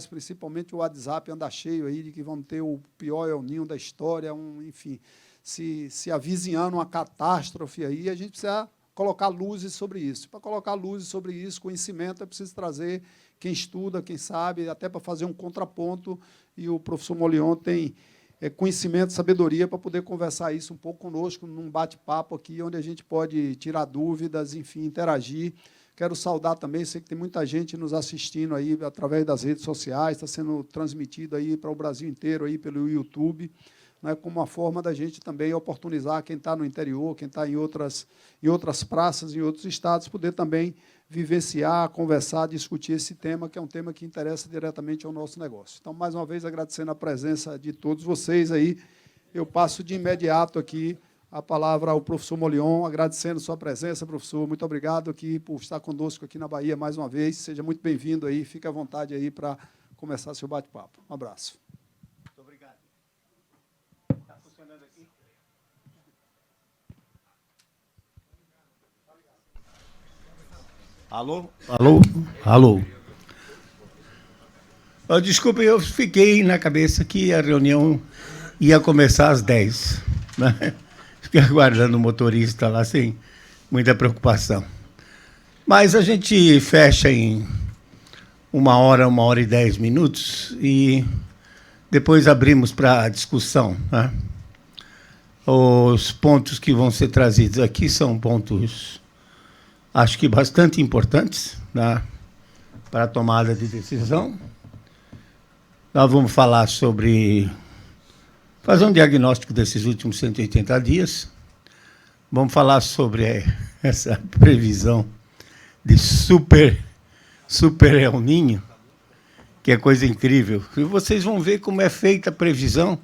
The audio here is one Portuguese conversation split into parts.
principalmente o WhatsApp anda cheio aí de que vão ter o pior El Niño da história, enfim, se avizinhando uma catástrofe aí, a gente precisa colocar luzes sobre isso. Para colocar luzes sobre isso, conhecimento, é preciso trazer quem estuda, quem sabe, até para fazer um contraponto, e o professor Molion tem conhecimento, sabedoria para poder conversar isso um pouco conosco, num bate-papo aqui, onde a gente pode tirar dúvidas, enfim, interagir. Quero saudar também, sei que tem muita gente nos assistindo aí através das redes sociais, está sendo transmitido aí para o Brasil inteiro aí pelo YouTube, né, como uma forma da gente também oportunizar quem está no interior, quem está em outras praças, em outros estados, poder também vivenciar, conversar, discutir esse tema, que é um tema que interessa diretamente ao nosso negócio. Então, mais uma vez, agradecendo a presença de todos vocês aí, eu passo de imediato aqui a palavra ao professor Molion, agradecendo sua presença, professor. Muito obrigado aqui por estar conosco aqui na Bahia mais uma vez. Seja muito bem-vindo aí, fique à vontade aí para começar seu bate-papo. Um abraço. Muito obrigado. Está funcionando aqui? Alô? Alô? Alô? Oh, desculpe, eu fiquei na cabeça que a reunião ia começar às 10, né? Fiquei aguardando o motorista lá sem muita preocupação. Mas a gente fecha em 1 hora e 10 minutos e depois abrimos para a discussão, né? Os pontos que vão ser trazidos aqui são pontos, acho que bastante importantes, né, para a tomada de decisão. Nós vamos falar sobre... fazer um diagnóstico desses últimos 180 dias. Vamos falar sobre essa previsão de super El Niño, que é coisa incrível. E vocês vão ver como é feita a previsão,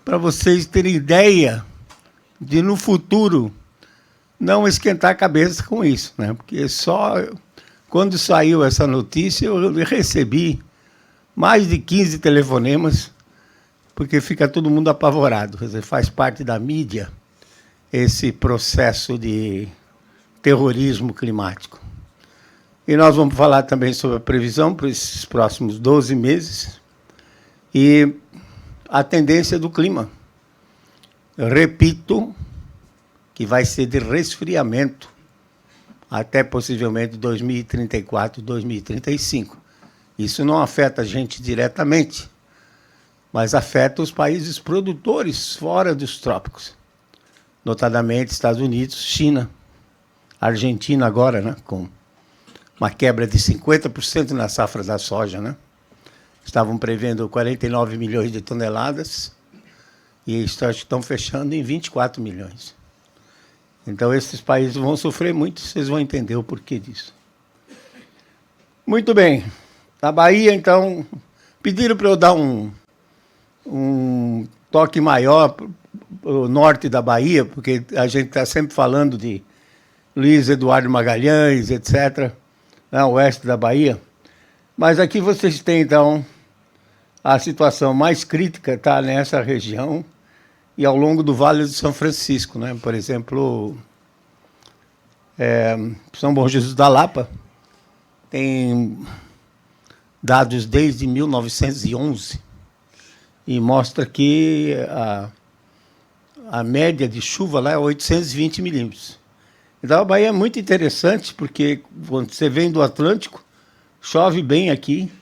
para vocês terem ideia de, no futuro, não esquentar a cabeça com isso, né? Porque só quando saiu essa notícia, eu recebi mais de 15 telefonemas, porque fica todo mundo apavorado. Quer dizer, faz parte da mídia esse processo de terrorismo climático. E nós vamos falar também sobre a previsão para esses próximos 12 meses e a tendência do clima. Eu repito que vai ser de resfriamento até possivelmente 2034, 2035. Isso não afeta a gente diretamente, mas afeta os países produtores fora dos trópicos, notadamente Estados Unidos, China, Argentina agora, né, com uma quebra de 50% na safra da soja, né? Estavam prevendo 49 milhões de toneladas e estão fechando em 24 milhões. Então, esses países vão sofrer muito, vocês vão entender o porquê disso. Muito bem. Na Bahia, então, pediram para eu dar um toque maior para o norte da Bahia, porque a gente está sempre falando de Luiz Eduardo Magalhães, etc., no oeste da Bahia. Mas aqui vocês têm, então, a situação mais crítica está nessa região e ao longo do Vale do São Francisco, né? Por exemplo, São Bom Jesus da Lapa tem dados desde 1911 e mostra que a média de chuva lá é 820 milímetros. Então, a Bahia é muito interessante, porque quando você vem do Atlântico, chove bem aqui.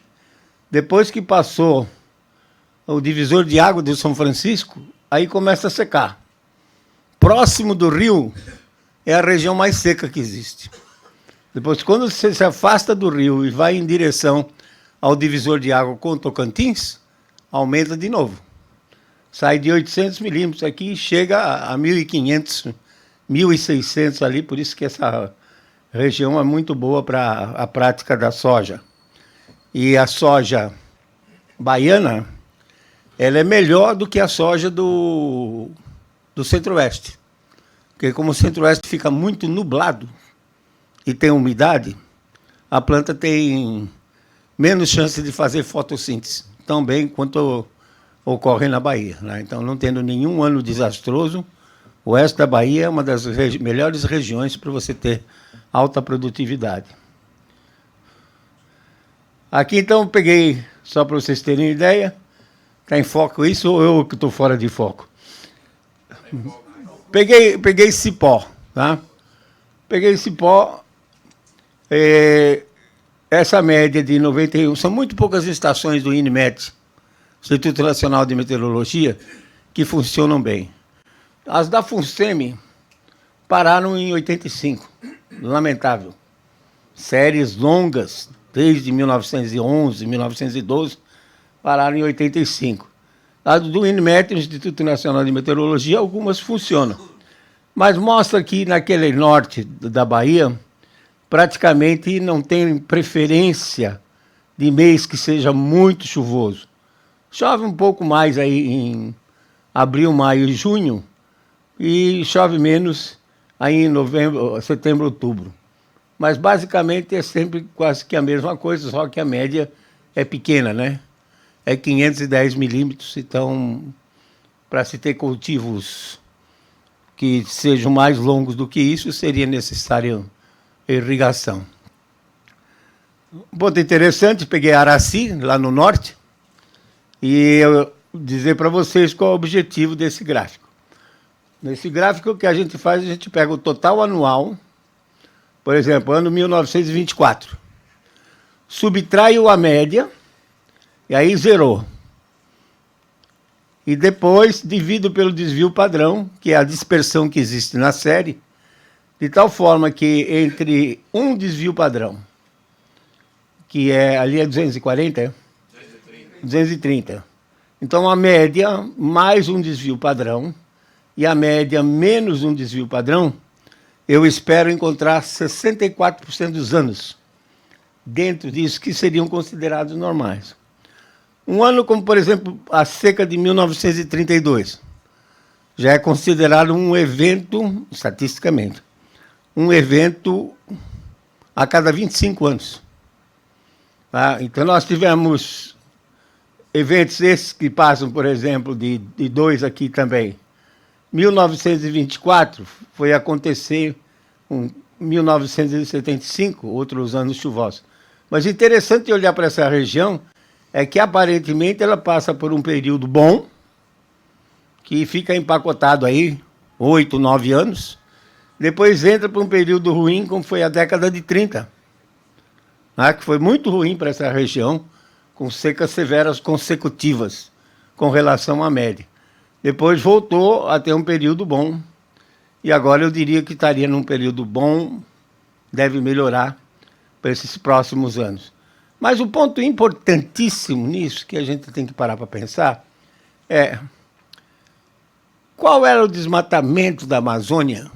Depois que passou o divisor de água de São Francisco, aí começa a secar. Próximo do rio é a região mais seca que existe. Depois, quando você se afasta do rio e vai em direção ao divisor de água com o Tocantins, aumenta de novo. Sai de 800 milímetros aqui e chega a 1.500, 1.600 ali, por isso que essa região é muito boa para a prática da soja. E a soja baiana, ela é melhor do que a soja do Centro-Oeste. Porque como o Centro-Oeste fica muito nublado e tem umidade, a planta tem menos chance de fazer fotossíntese, tão bem quanto ocorre na Bahia, né? Então, não tendo nenhum ano desastroso, o oeste da Bahia é uma das melhores regiões para você ter alta produtividade. Aqui, então, peguei Só para vocês terem ideia. Está em foco isso ou eu que estou fora de foco? Peguei cipó, tá? Peguei cipó. Essa média de 91, são muito poucas estações do INMET, Instituto Nacional de Meteorologia, que funcionam bem. As da FUNSEMI pararam em 85, lamentável. Séries longas, desde 1911, 1912, pararam em 85. As do INMET, Instituto Nacional de Meteorologia, algumas funcionam. Mas mostra que naquele norte da Bahia, praticamente não tem preferência de mês que seja muito chuvoso. Chove um pouco mais aí em abril, maio e junho, e chove menos aí em novembro, setembro, outubro. Mas, basicamente, é sempre quase que a mesma coisa, só que a média é pequena, né? É 510 milímetros, então, para se ter cultivos que sejam mais longos do que isso, seria necessário irrigação. Um ponto interessante, peguei Araci, lá no norte, e eu dizer para vocês qual é o objetivo desse gráfico. Nesse gráfico, o que a gente faz, a gente pega o total anual, por exemplo, ano 1924, subtrai a média, e aí zerou. E depois divido pelo desvio padrão, que é a dispersão que existe na série, de tal forma que entre um desvio padrão, que ali é 240, é? 230. Então, a média mais um desvio padrão e a média menos um desvio padrão, eu espero encontrar 64% dos anos dentro disso que seriam considerados normais. Um ano como, por exemplo, a seca de 1932, já é considerado um evento, estatisticamente, um evento a cada 25 anos. Tá? Então, nós tivemos eventos esses que passam, por exemplo, de dois aqui também. 1924 foi acontecer em 1975, outros anos chuvosos. Mas interessante olhar para essa região é que, aparentemente, ela passa por um período bom, que fica empacotado aí, 8, 9 anos, depois entra para um período ruim, como foi a década de 30, né, que foi muito ruim para essa região, com secas severas consecutivas, com relação à média. Depois voltou a ter um período bom, e agora eu diria que estaria num período bom, deve melhorar para esses próximos anos. Mas o ponto importantíssimo nisso, que a gente tem que parar para pensar, é qual era o desmatamento da Amazônia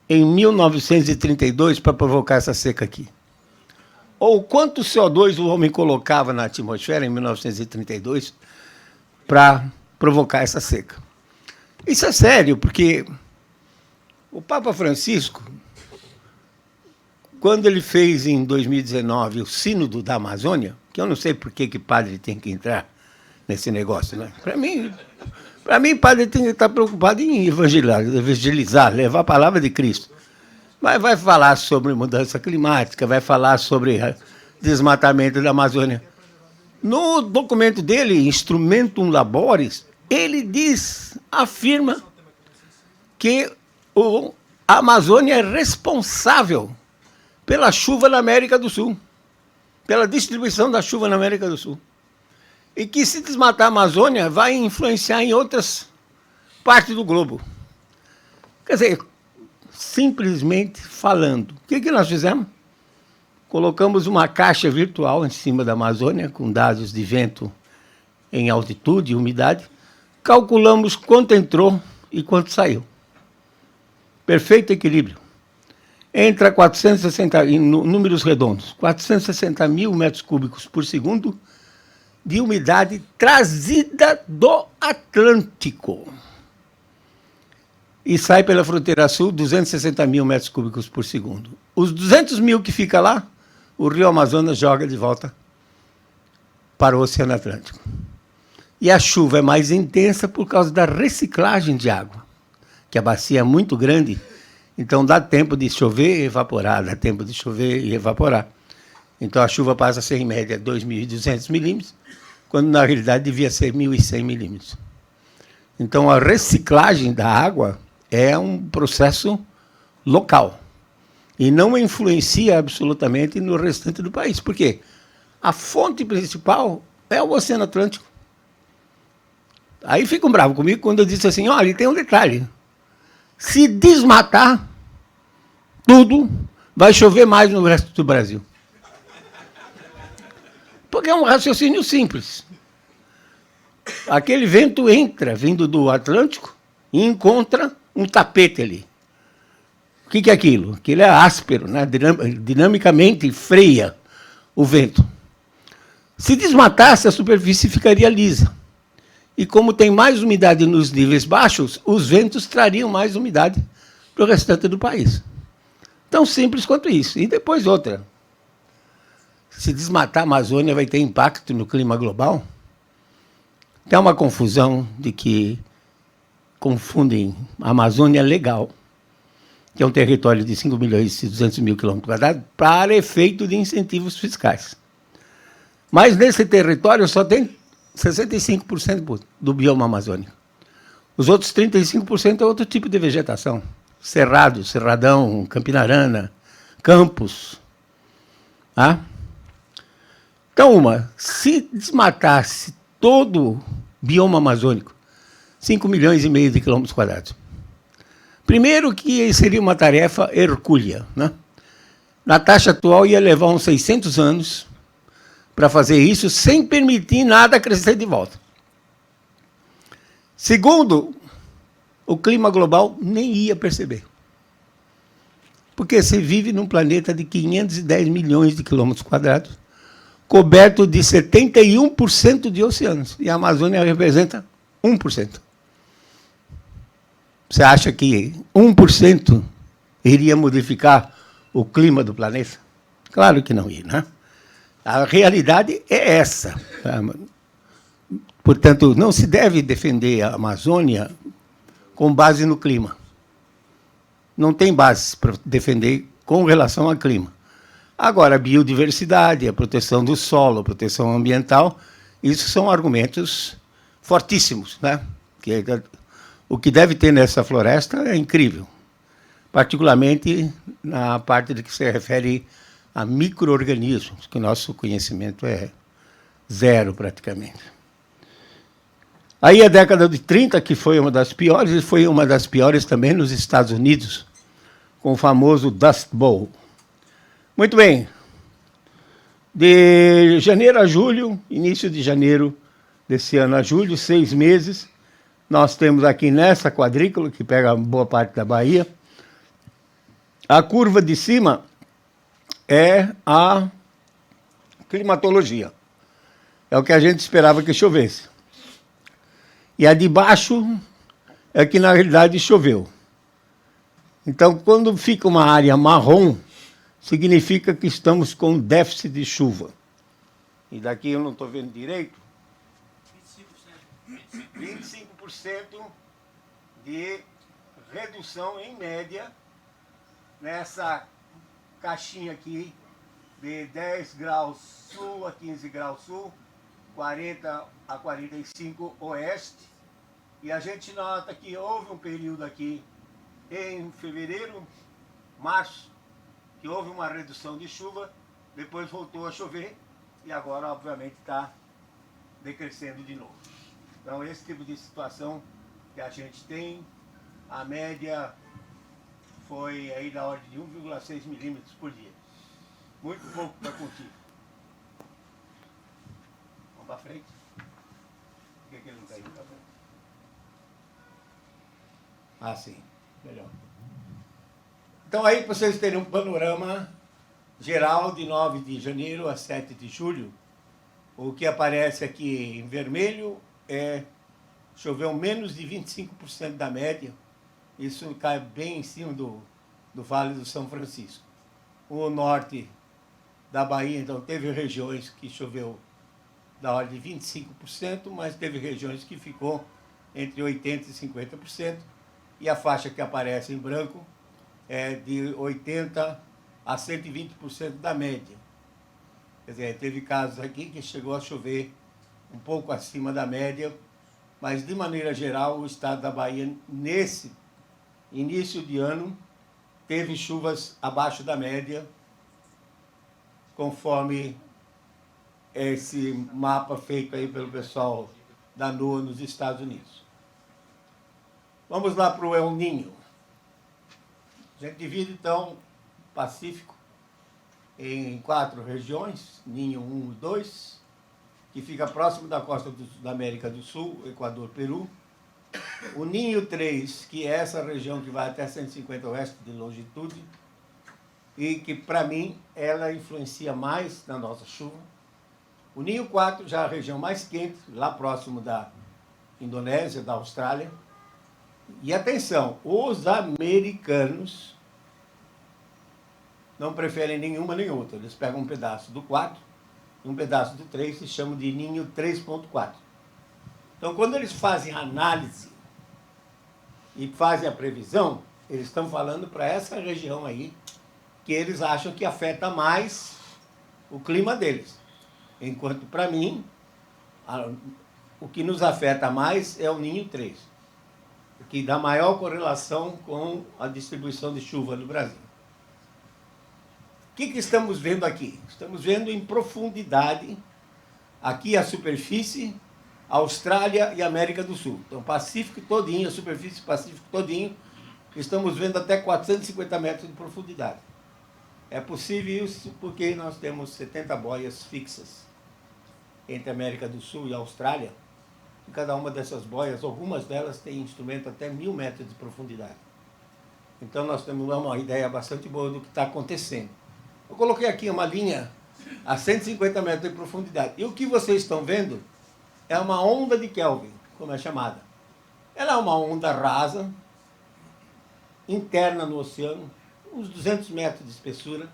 em 1932 para provocar essa seca aqui? Ou quanto CO2 o homem colocava na atmosfera em 1932 para provocar essa seca? Isso é sério, porque o Papa Francisco, quando ele fez em 2019 o Sínodo da Amazônia, que eu não sei por que padre tem que entrar nesse negócio, né? Para mim, padre tem que estar preocupado em evangelizar, levar a palavra de Cristo. Mas vai falar sobre mudança climática, vai falar sobre desmatamento da Amazônia. No documento dele, Instrumentum Laboris, ele afirma que a Amazônia é responsável pela chuva na América do Sul, pela distribuição da chuva na América do Sul. E que, se desmatar a Amazônia, vai influenciar em outras partes do globo. Quer dizer, simplesmente falando. O que nós fizemos? Colocamos uma caixa virtual em cima da Amazônia, com dados de vento em altitude e umidade, calculamos quanto entrou e quanto saiu. Perfeito equilíbrio. Entra 460, em números redondos, 460 mil metros cúbicos por segundo de umidade trazida do Atlântico. E sai pela fronteira sul 260 mil metros cúbicos por segundo. Os 200 mil que fica lá, o rio Amazonas joga de volta para o Oceano Atlântico. E a chuva é mais intensa por causa da reciclagem de água, que a bacia é muito grande, então dá tempo de chover e evaporar, dá tempo de chover e evaporar. Então a chuva passa a ser, em média, 2.200 milímetros, quando na realidade devia ser 1.100 milímetros. Então a reciclagem da água é um processo local e não influencia absolutamente no restante do país. Por quê? A fonte principal é o Oceano Atlântico. Aí ficam bravos comigo quando eu disse assim, olha, tem um detalhe. Se desmatar tudo, vai chover mais no resto do Brasil. Porque é um raciocínio simples. Aquele vento entra, vindo do Atlântico, e encontra um tapete ali. O que é aquilo? Aquilo é áspero, né? Dinamicamente freia o vento. Se desmatasse, a superfície ficaria lisa. E como tem mais umidade nos níveis baixos, os ventos trariam mais umidade para o restante do país. Tão simples quanto isso. E depois outra. Se desmatar a Amazônia vai ter impacto no clima global? Tem uma confusão de que confundem a Amazônia legal, que é um território de 5.200.000 km², para efeito de incentivos fiscais. Mas nesse território só tem 65% do bioma amazônico. Os outros 35% é outro tipo de vegetação. Cerrado, Cerradão, Campinarana, Campos. Ah? Então, se desmatasse todo o bioma amazônico, 5,5 milhões de quilômetros quadrados. Primeiro que seria uma tarefa hercúlea, né? Na taxa atual ia levar uns 600 anos para fazer isso sem permitir nada crescer de volta. Segundo, o clima global nem ia perceber. Porque você vive num planeta de 510 milhões de quilômetros quadrados, coberto de 71% de oceanos, e a Amazônia representa 1%. Você acha que 1% iria modificar o clima do planeta? Claro que não ia, né? A realidade é essa. Portanto, não se deve defender a Amazônia com base no clima. Não tem base para defender com relação ao clima. Agora, a biodiversidade, a proteção do solo, a proteção ambiental, isso são argumentos fortíssimos, né? O que deve ter nessa floresta é incrível, particularmente na parte que se refere a micro-organismos, que o nosso conhecimento é zero, praticamente. Aí a década de 30, que foi uma das piores, e foi uma das piores também nos Estados Unidos, com o famoso Dust Bowl. Muito bem. De janeiro a julho, início de janeiro desse ano a julho, 6 meses, nós temos aqui nessa quadrícula, que pega boa parte da Bahia, a curva de cima é a climatologia. É o que a gente esperava que chovesse. E a de baixo é que, na realidade, choveu. Então, quando fica uma área marrom, significa que estamos com déficit de chuva. E daqui eu não estou vendo direito. 25% de redução, em média, nessa caixinha aqui, de 10 graus sul a 15 graus sul, 40 a 45 oeste. E a gente nota que houve um período aqui em fevereiro, março, que houve uma redução de chuva, depois voltou a chover e agora, obviamente, está decrescendo de novo. Então, esse tipo de situação que a gente tem, a média foi aí da ordem de 1,6 milímetros por dia. Muito pouco para contigo. Vamos para frente? Por que ele não está indo para frente? Ah, sim. Melhor. Então, aí, para vocês terem um panorama geral de 9 de janeiro a 7 de julho, o que aparece aqui em vermelho choveu menos de 25% da média. Isso cai bem em cima do Vale do São Francisco. O norte da Bahia, então, teve regiões que choveu da ordem de 25%, mas teve regiões que ficou entre 80% e 50%, e a faixa que aparece em branco é de 80% a 120% da média. Quer dizer, teve casos aqui que chegou a chover um pouco acima da média, mas, de maneira geral, o estado da Bahia, nesse início de ano, teve chuvas abaixo da média, conforme esse mapa feito aí pelo pessoal da NOAA nos Estados Unidos. Vamos lá para o El Niño. A gente divide, então, o Pacífico em 4 regiões, Ninho 1 e 2, que fica próximo da costa da América do Sul, Equador, Peru. O Ninho 3, que é essa região que vai até 150 oeste de longitude, e que, para mim, ela influencia mais na nossa chuva. O Ninho 4, já a região mais quente, lá próximo da Indonésia, da Austrália. E atenção, os americanos não preferem nenhuma nem outra. Eles pegam um pedaço do 4 e um pedaço do 3 e chamam de Ninho 3.4. Então, quando eles fazem a análise e fazem a previsão, eles estão falando para essa região aí, que eles acham que afeta mais o clima deles. Enquanto, para mim, o que nos afeta mais é o Ninho 3, que dá maior correlação com a distribuição de chuva no Brasil. O que estamos vendo aqui? Estamos vendo em profundidade, aqui a superfície, Austrália e América do Sul. Então, Pacífico todinho, a superfície Pacífico todinho, estamos vendo até 450 metros de profundidade. É possível isso porque nós temos 70 boias fixas entre a América do Sul e a Austrália. E cada uma dessas boias, algumas delas têm instrumento até 1000 metros de profundidade. Então, nós temos uma ideia bastante boa do que está acontecendo. Eu coloquei aqui uma linha a 150 metros de profundidade. E o que vocês estão vendo é uma onda de Kelvin, como é chamada. Ela é uma onda rasa, interna no oceano, uns 200 metros de espessura.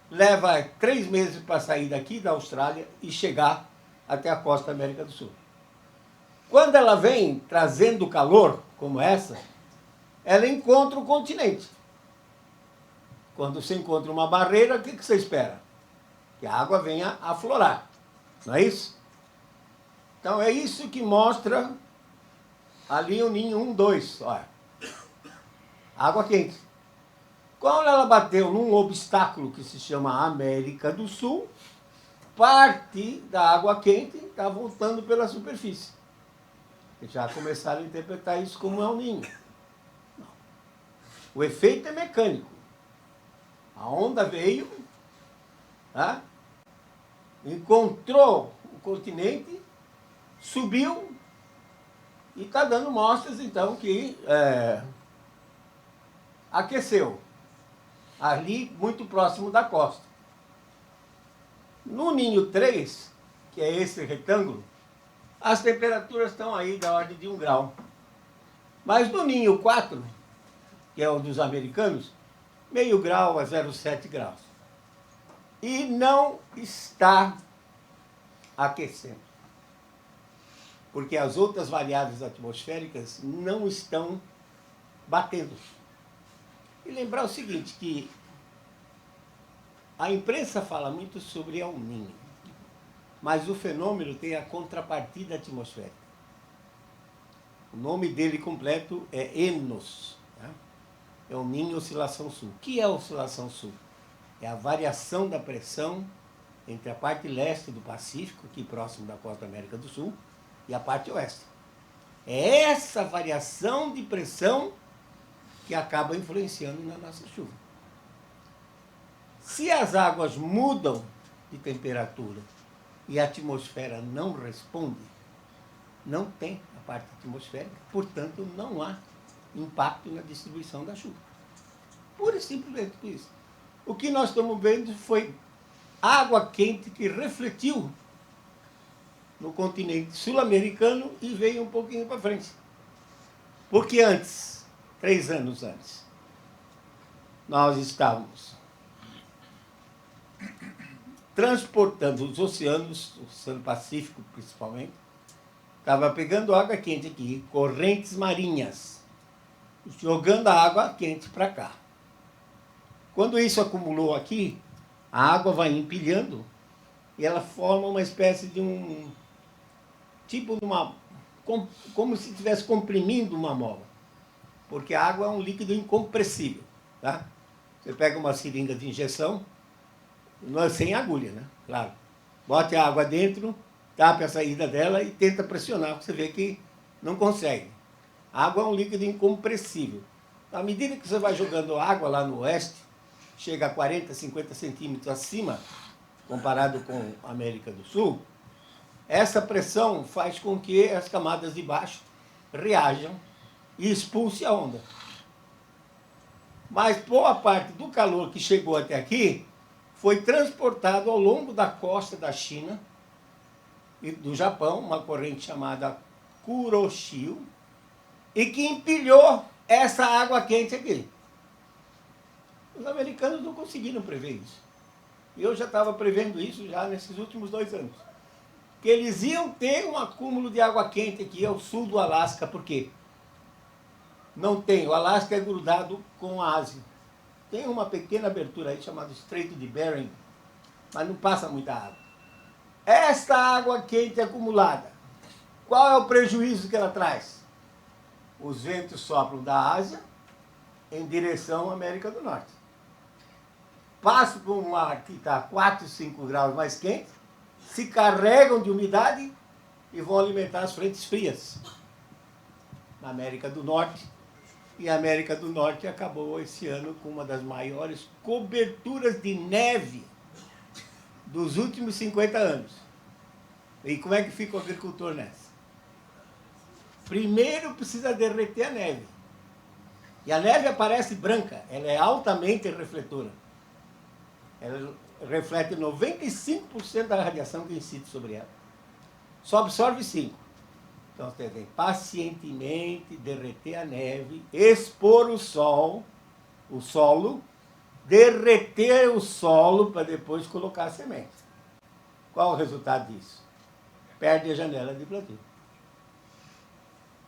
Leva 3 meses para sair daqui da Austrália e chegar até a costa da América do Sul. Quando ela vem trazendo calor, como essa, ela encontra o continente. Quando você encontra uma barreira, o que você espera? Que a água venha aflorar, não é isso? Então é isso que mostra ali o Ninho 1, 2, olha. Água quente. Quando ela bateu num obstáculo que se chama América do Sul, parte da água quente está voltando pela superfície. Já começaram a interpretar isso como El Niño. Não. O efeito é mecânico. A onda veio, tá? Encontrou o continente, subiu e está dando mostras, então, que aqueceu. Ali, muito próximo da costa. No Ninho 3, que é esse retângulo, as temperaturas estão aí da ordem de 1 grau. Mas no Ninho 4, que é o dos americanos, meio grau a 0,7 graus. E não está aquecendo. Porque as outras variáveis atmosféricas não estão batendo. E lembrar o seguinte, que a imprensa fala muito sobre El Niño, mas o fenômeno tem a contrapartida atmosférica. O nome dele completo é ENOS, né? El Niño Oscilação Sul. O que é a oscilação sul? É a variação da pressão entre a parte leste do Pacífico, aqui próximo da costa da América do Sul, e a parte oeste. É essa variação de pressão que acaba influenciando na nossa chuva. Se as águas mudam de temperatura e a atmosfera não responde, não tem a parte atmosférica, portanto, não há impacto na distribuição da chuva. Pura e simplesmente por isso. O que nós estamos vendo foi água quente que refletiu no continente sul-americano e veio um pouquinho para frente. Porque antes, 3 anos antes, nós estávamos transportando os oceanos, o Oceano Pacífico principalmente, estava pegando água quente aqui, correntes marinhas, jogando a água quente para cá. Quando isso acumulou aqui, a água vai empilhando e ela forma uma espécie de tipo de como se estivesse comprimindo uma mola, porque a água é um líquido incompressível, tá? Você pega uma seringa de injeção, não é sem agulha, né? Claro. Bote a água dentro, tape a saída dela e tenta pressionar, você vê que não consegue. A água é um líquido incompressível. À medida que você vai jogando água lá no oeste, chega a 40, 50 centímetros acima, comparado com a América do Sul, essa pressão faz com que as camadas de baixo reajam e expulsem a onda. Mas boa parte do calor que chegou até aqui foi transportado ao longo da costa da China e do Japão, uma corrente chamada Kuroshio, e que empilhou essa água quente aqui. Os americanos não conseguiram prever isso. Eu já estava prevendo isso já nesses últimos 2 anos. Que eles iam ter um acúmulo de água quente aqui ao sul do Alasca. Por quê? Não tem. O Alasca é grudado com a Ásia. Tem uma pequena abertura aí chamada Estreito de Bering, mas não passa muita água. Esta água quente acumulada, qual é o prejuízo que ela traz? Os ventos sopram da Ásia em direção à América do Norte. Passam por um ar que está 4, 5 graus mais quente, se carregam de umidade e vão alimentar as frentes frias na América do Norte. E a América do Norte acabou esse ano com uma das maiores coberturas de neve dos últimos 50 anos. E como é que fica o agricultor nessa? Primeiro precisa derreter a neve. E a neve aparece branca, ela é altamente refletora. Ela reflete 95% da radiação que incide sobre ela. Só absorve 5%. Então você tem que pacientemente derreter a neve, expor o solo, derreter o solo para depois colocar a semente. Qual o resultado disso? Perde a janela de plantio.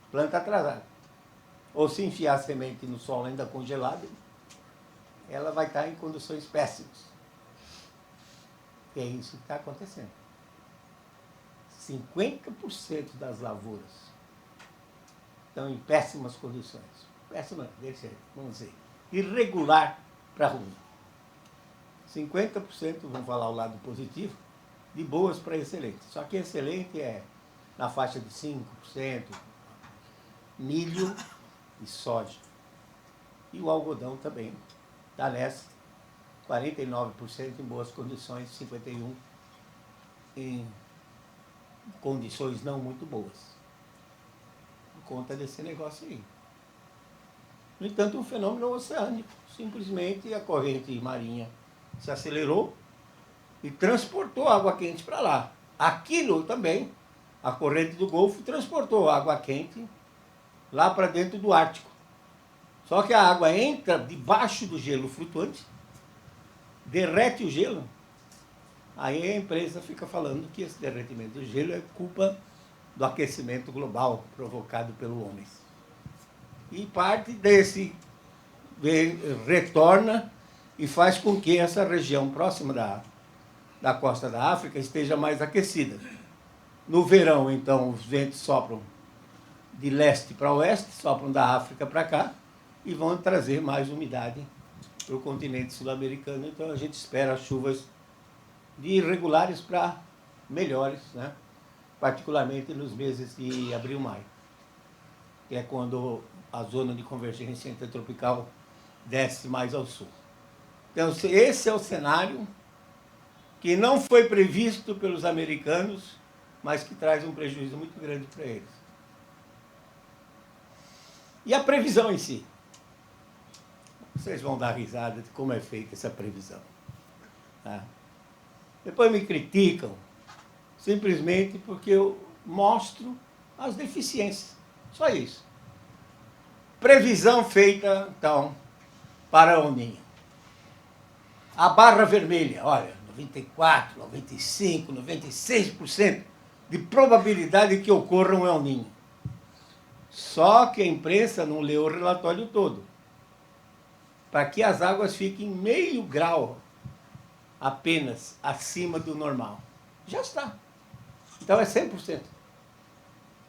Planta atrasada. Ou se enfiar a semente no solo ainda congelado, ela vai estar em condições péssimas. E é isso que está acontecendo. 50% das lavouras estão em péssimas condições. Péssimas, vamos dizer, irregular para ruim. 50%, vamos falar o lado positivo, de boas para excelentes. Só que excelente é na faixa de 5%, milho e soja. E o algodão também está nessa, 49% em boas condições, 51% em condições não muito boas. Por conta desse negócio aí. No entanto, um fenômeno oceânico. Simplesmente a corrente marinha se acelerou e transportou água quente para lá. Aquilo também, a corrente do Golfo transportou água quente lá para dentro do Ártico. Só que a água entra debaixo do gelo flutuante, derrete o gelo, aí a empresa fica falando que esse derretimento do gelo é culpa do aquecimento global provocado pelo homem. E parte desse retorna e faz com que essa região próxima da costa da África esteja mais aquecida. No verão, então, os ventos sopram de leste para oeste, sopram da África para cá e vão trazer mais umidade para o continente sul-americano. Então a gente espera chuvas de irregulares para melhores, né? Particularmente nos meses de abril e maio, que é quando a zona de convergência intertropical desce mais ao sul. Então esse é o cenário que não foi previsto pelos americanos, mas que traz um prejuízo muito grande para eles. E a previsão em si? Vocês vão dar risada de como é feita essa previsão. Tá? Depois me criticam, simplesmente porque eu mostro as deficiências. Só isso. Previsão feita, então, para o Ninho. A barra vermelha, olha, 94%, 95%, 96% de probabilidade que ocorra um El Niño. Só que a imprensa não leu o relatório todo. Para que as águas fiquem meio grau apenas acima do normal. Já está. Então é 100%.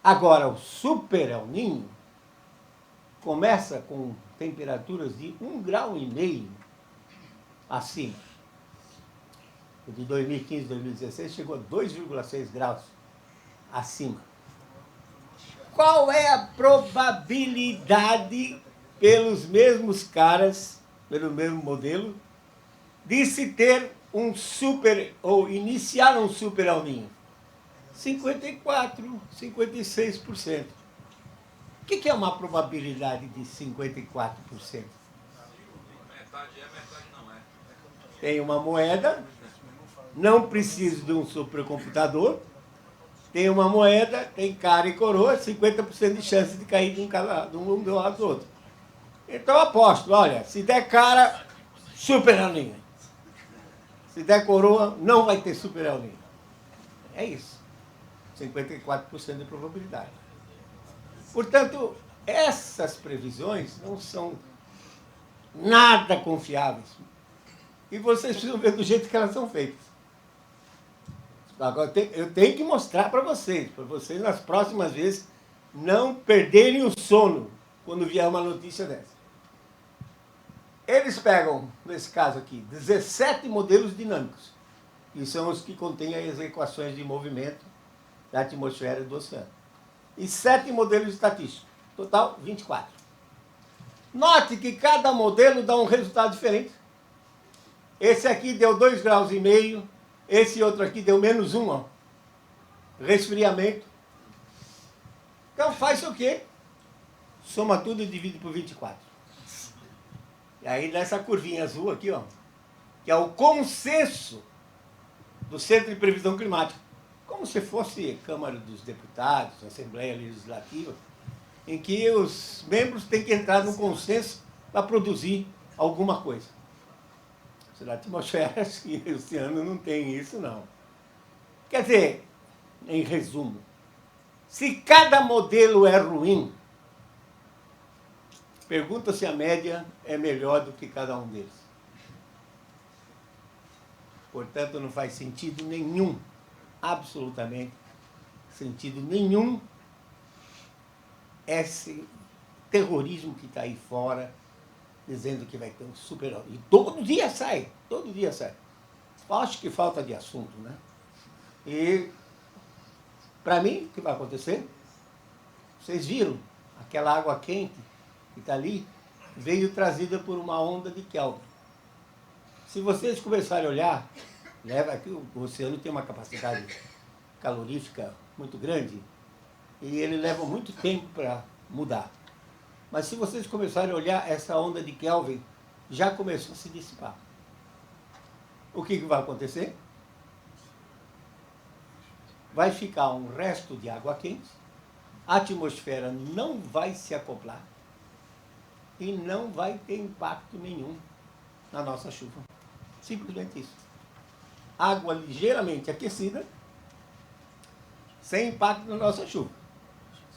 Agora, o super El Niño começa com temperaturas de 1,5 grau acima. O de 2015, 2016 chegou a 2,6 graus acima. Qual é a probabilidade, pelos mesmos caras, pelo mesmo modelo, de se ter um super, ou iniciar um super El Niño? 54%, 56%. O que é uma probabilidade de 54%? Metade é, metade não é. Tem uma moeda, não preciso de um supercomputador, tem uma moeda, tem cara e coroa, 50% de chance de cair de um do lado do outro. Então eu aposto, olha, se der cara, super El Niño. Se der coroa, não vai ter super El Niño. É isso. 54% de probabilidade. Portanto, essas previsões não são nada confiáveis. E vocês precisam ver do jeito que elas são feitas. Agora, eu tenho que mostrar para vocês nas próximas vezes não perderem o sono quando vier uma notícia dessa. Eles pegam, nesse caso aqui, 17 modelos dinâmicos, que são os que contêm as equações de movimento da atmosfera e do oceano. E 7 modelos estatísticos. Total, 24. Note que cada modelo dá um resultado diferente. Esse aqui deu 2,5 graus, esse outro aqui deu -1, ó. Resfriamento. Então faz o quê? Soma tudo e divide por 24. E aí nessa curvinha azul aqui, ó, que é o consenso do Centro de Previsão Climática, como se fosse Câmara dos Deputados, Assembleia Legislativa, em que os membros têm que entrar num consenso para produzir alguma coisa. Se na atmosfera e o oceano não tem isso, não. Quer dizer, em resumo, se cada modelo é ruim, pergunta se a média é melhor do que cada um deles. Portanto, não faz sentido nenhum, absolutamente sentido nenhum, esse terrorismo que está aí fora, dizendo que vai ter um super... E todo dia sai, todo dia sai. Acho que falta de assunto, né? E, para mim, o que vai acontecer? Vocês viram, aquela água quente que está ali, veio trazida por uma onda de Kelvin. Se vocês começarem a olhar, leva que o oceano tem uma capacidade calorífica muito grande, e ele leva muito tempo para mudar. Mas se vocês começarem a olhar, essa onda de Kelvin já começou a se dissipar. O que vai acontecer? Vai ficar um resto de água quente, a atmosfera não vai se acoplar e não vai ter impacto nenhum na nossa chuva. Simplesmente isso. Água ligeiramente aquecida, sem impacto na nossa chuva.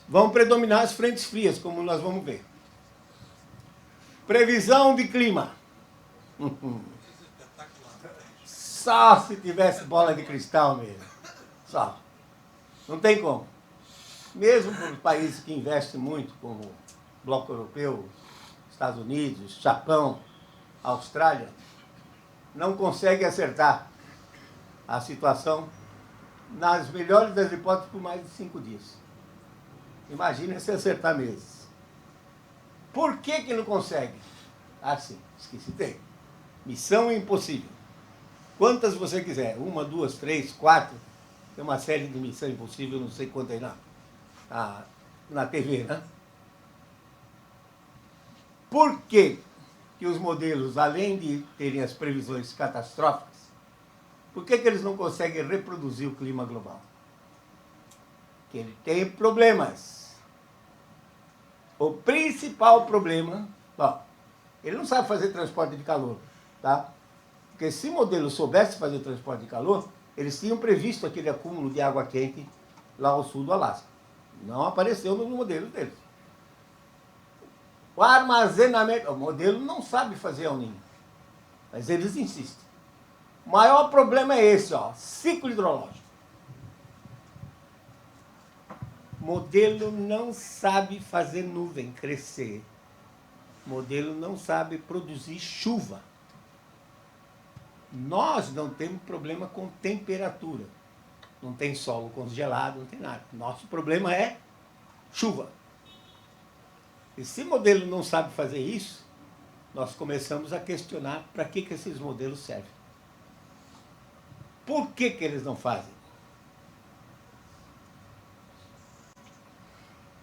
Vão predominar as frentes frias, como nós vamos ver. Previsão de clima. Só se tivesse bola de cristal mesmo. Só. Não tem como. Mesmo para os países que investem muito, como o Bloco Europeu, Estados Unidos, Japão, Austrália, não consegue acertar a situação, nas melhores das hipóteses, por mais de 5 dias. Imagina se acertar meses. Por que não consegue? Ah, sim, esqueci, tem. Missão impossível. Quantas você quiser, 1, 2, 3, 4, tem uma série de missão impossível, não sei quanto aí na TV, né? Por que os modelos, além de terem as previsões catastróficas, por que eles não conseguem reproduzir o clima global? Porque ele tem problemas. O principal problema, ó, ele não sabe fazer transporte de calor, tá? Porque se o modelo soubesse fazer transporte de calor, eles tinham previsto aquele acúmulo de água quente lá ao sul do Alasca. Não apareceu no modelo deles. O armazenamento, o modelo não sabe fazer El Niño, mas eles insistem. O maior problema é esse, ó, ciclo hidrológico. Modelo não sabe fazer nuvem crescer. Modelo não sabe produzir chuva. Nós não temos problema com temperatura. Não tem solo congelado, não tem nada. Nosso problema é chuva. E se modelo não sabe fazer isso, nós começamos a questionar para que esses modelos servem. Por que eles não fazem?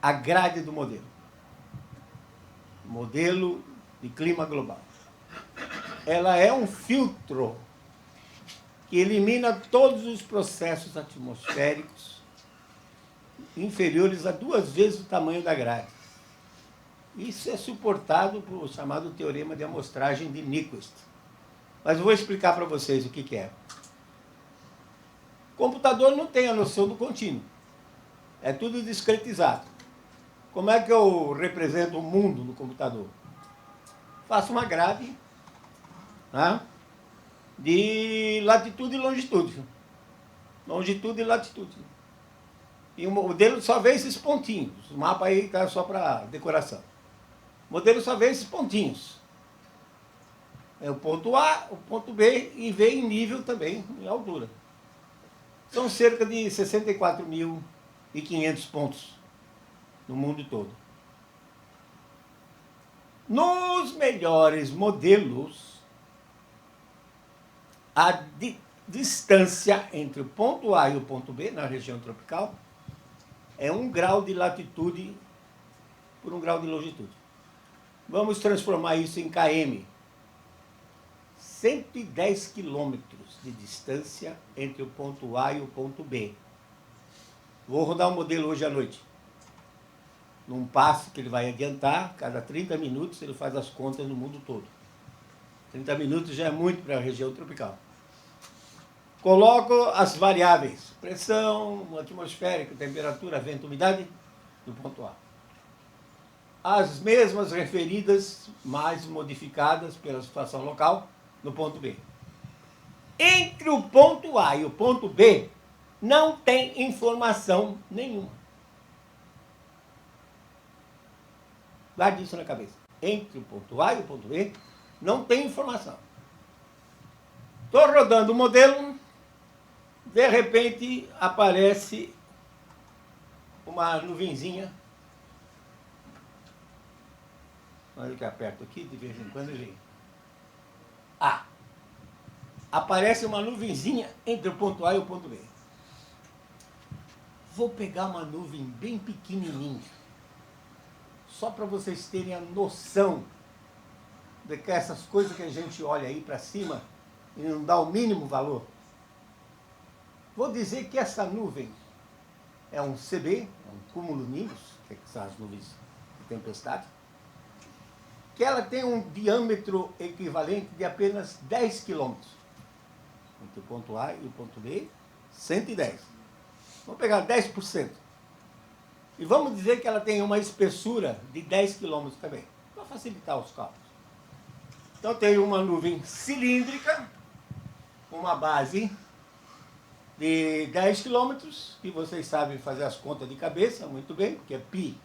A grade do modelo. Modelo de clima global. Ela é um filtro que elimina todos os processos atmosféricos inferiores a 2 vezes o tamanho da grade. Isso é suportado pelo chamado teorema de amostragem de Nyquist. Mas eu vou explicar para vocês o que é. O computador não tem a noção do contínuo. É tudo discretizado. Como é que eu represento o mundo no computador? Faço uma grade, né, de latitude e longitude. Longitude e latitude. E o modelo só vê esses pontinhos. O mapa aí está só para decoração. O modelo só vê esses pontinhos. É o ponto A, o ponto B e vê em nível também, em altura. São cerca de 64.500 pontos no mundo todo. Nos melhores modelos, a distância entre o ponto A e o ponto B, na região tropical, é 1 grau de latitude por 1 grau de longitude. Vamos transformar isso em km. 110 quilômetros de distância entre o ponto A e o ponto B. Vou rodar um modelo hoje à noite. Num passo que ele vai adiantar, cada 30 minutos ele faz as contas no mundo todo. 30 minutos já é muito para a região tropical. Coloco as variáveis, pressão atmosférica, temperatura, vento, umidade, no ponto A. As mesmas referidas, mais modificadas pela situação local, no ponto B. Entre o ponto A e o ponto B, não tem informação nenhuma. Guarde isso na cabeça. Entre o ponto A e o ponto B, não tem informação. Estou rodando o modelo, de repente aparece uma nuvenzinha. Olha que aperto aqui, de vez em quando ele... aparece uma nuvenzinha entre o ponto A e o ponto B. Vou pegar uma nuvem bem pequenininha, só para vocês terem a noção de que essas coisas que a gente olha aí para cima e não dá o mínimo valor. Vou dizer que essa nuvem é um CB, um cumulonimbus, que são as nuvens de tempestade, que ela tem um diâmetro equivalente de apenas 10 quilômetros. Entre o ponto A e o ponto B, 110. Vamos pegar 10%. E vamos dizer que ela tem uma espessura de 10 quilômetros também, para facilitar os cálculos. Então tem uma nuvem cilíndrica, com uma base de 10 quilômetros, que vocês sabem fazer as contas de cabeça muito bem, porque é π,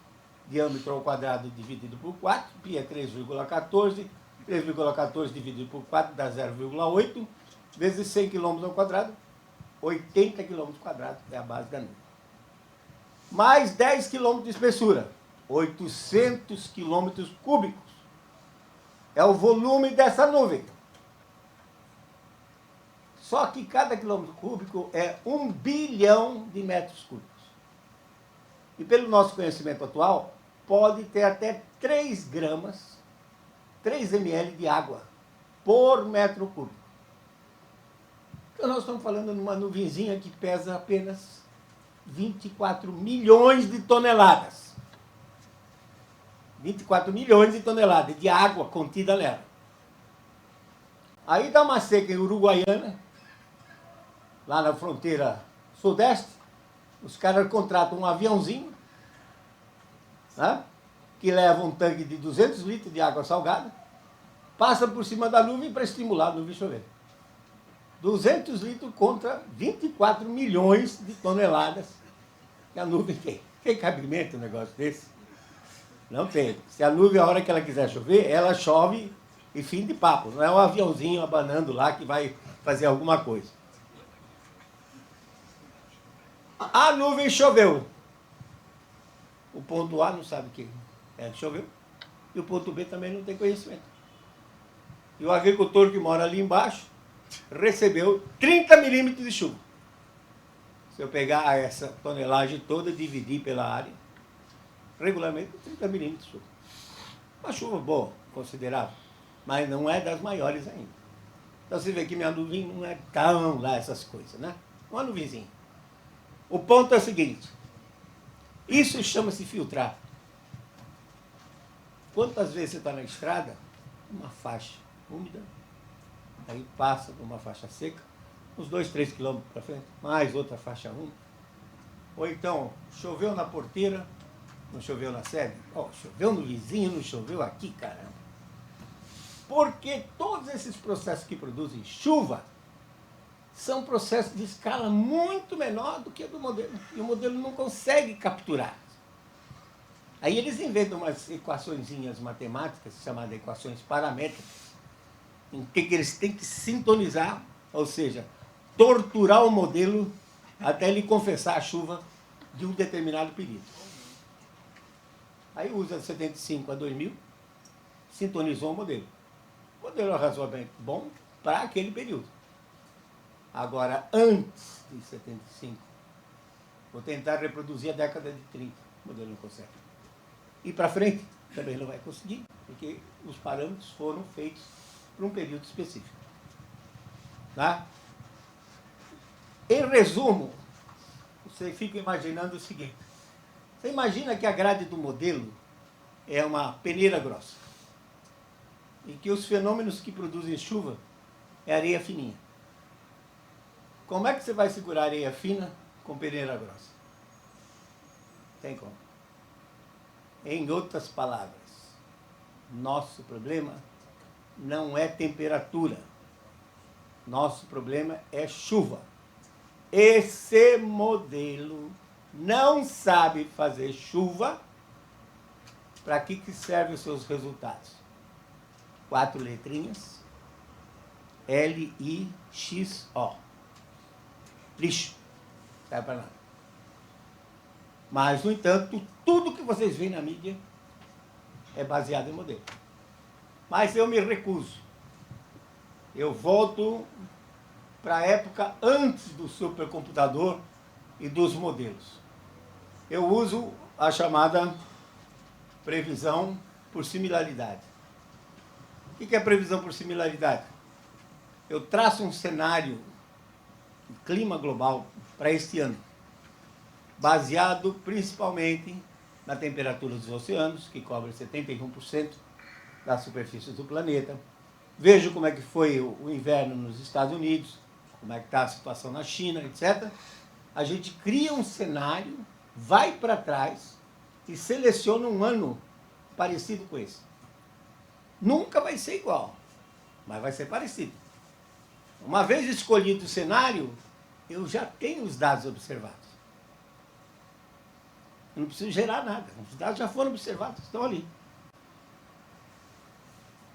diâmetro ao quadrado dividido por 4, π é 3,14, 3,14 dividido por 4 dá 0,8, vezes 100 km ao quadrado, 80 km quadrados é a base da nuvem. Mais 10 km de espessura, 800 km cúbicos. É o volume dessa nuvem. Só que cada quilômetro cúbico é 1 bilhão de metros cúbicos. E pelo nosso conhecimento atual, pode ter até 3 gramas, 3 ml de água por metro cúbico. Então nós estamos falando de uma nuvenzinha que pesa apenas 24 milhões de toneladas. 24 milhões de toneladas de água contida nela. Aí dá uma seca em Uruguaiana, lá na fronteira sudeste, os caras contratam um aviãozinho, né, que leva um tanque de 200 litros de água salgada, passa por cima da nuvem para estimular a nuvem chover. 200 litros contra 24 milhões de toneladas que que a nuvem tem. Tem cabimento um negócio desse? Não tem. Se a nuvem, a hora que ela quiser chover, ela chove e fim de papo. Não é um aviãozinho abanando lá que vai fazer alguma coisa. A nuvem choveu. O ponto A não sabe o que choveu. E o ponto B também não tem conhecimento. E o agricultor que mora ali embaixo recebeu 30 milímetros de chuva. Se eu pegar essa tonelagem toda e dividir pela área, regularmente 30 milímetros de chuva. Uma chuva boa, considerável, mas não é das maiores ainda. Então você vê que minha nuvem não é tão lá essas coisas, né? Uma nuvenzinha. O ponto é o seguinte, isso chama-se filtrar. Quantas vezes você está na estrada, uma faixa úmida, aí passa por uma faixa seca, uns 2, 3 quilômetros para frente, mais outra faixa úmida. Ou então, choveu na porteira, não choveu na sede? Oh, choveu no vizinho, não choveu aqui, caramba. Porque todos esses processos que produzem chuva são processos de escala muito menor do que o do modelo. E o modelo não consegue capturar. Aí eles inventam umas equaçõezinhas matemáticas, chamadas equações paramétricas, em que eles têm que sintonizar, ou seja, torturar o modelo até ele confessar a chuva de um determinado período. Aí usa 75 a 2000, sintonizou o modelo. O modelo é razoavelmente bom para aquele período. Agora, antes de 75, vou tentar reproduzir a década de 30, o modelo não consegue. E para frente, também não vai conseguir, porque os parâmetros foram feitos para um período específico. Tá? Em resumo, você fica imaginando o seguinte. Você imagina que a grade do modelo é uma peneira grossa. E que os fenômenos que produzem chuva é areia fininha. Como é que você vai segurar areia fina com peneira grossa? Tem como. Em outras palavras, nosso problema não é temperatura. Nosso problema é chuva. Esse modelo não sabe fazer chuva. Para que servem os seus resultados? 4 letrinhas. L-I-X-O. Lixo. Não serve para nada. Mas, no entanto, tudo que vocês veem na mídia é baseado em modelo. Mas eu me recuso. Eu volto para a época antes do supercomputador e dos modelos. Eu uso a chamada previsão por similaridade. O que é previsão por similaridade? Eu traço um cenário de clima global para este ano, baseado principalmente na temperatura dos oceanos, que cobre 71% da superfície do planeta. Vejo como é que foi o inverno nos Estados Unidos, como é que está a situação na China, etc. A gente cria um cenário, vai para trás e seleciona um ano parecido com esse. Nunca vai ser igual, mas vai ser parecido. Uma vez escolhido o cenário, eu já tenho os dados observados. Eu não preciso gerar nada, os dados já foram observados, estão ali.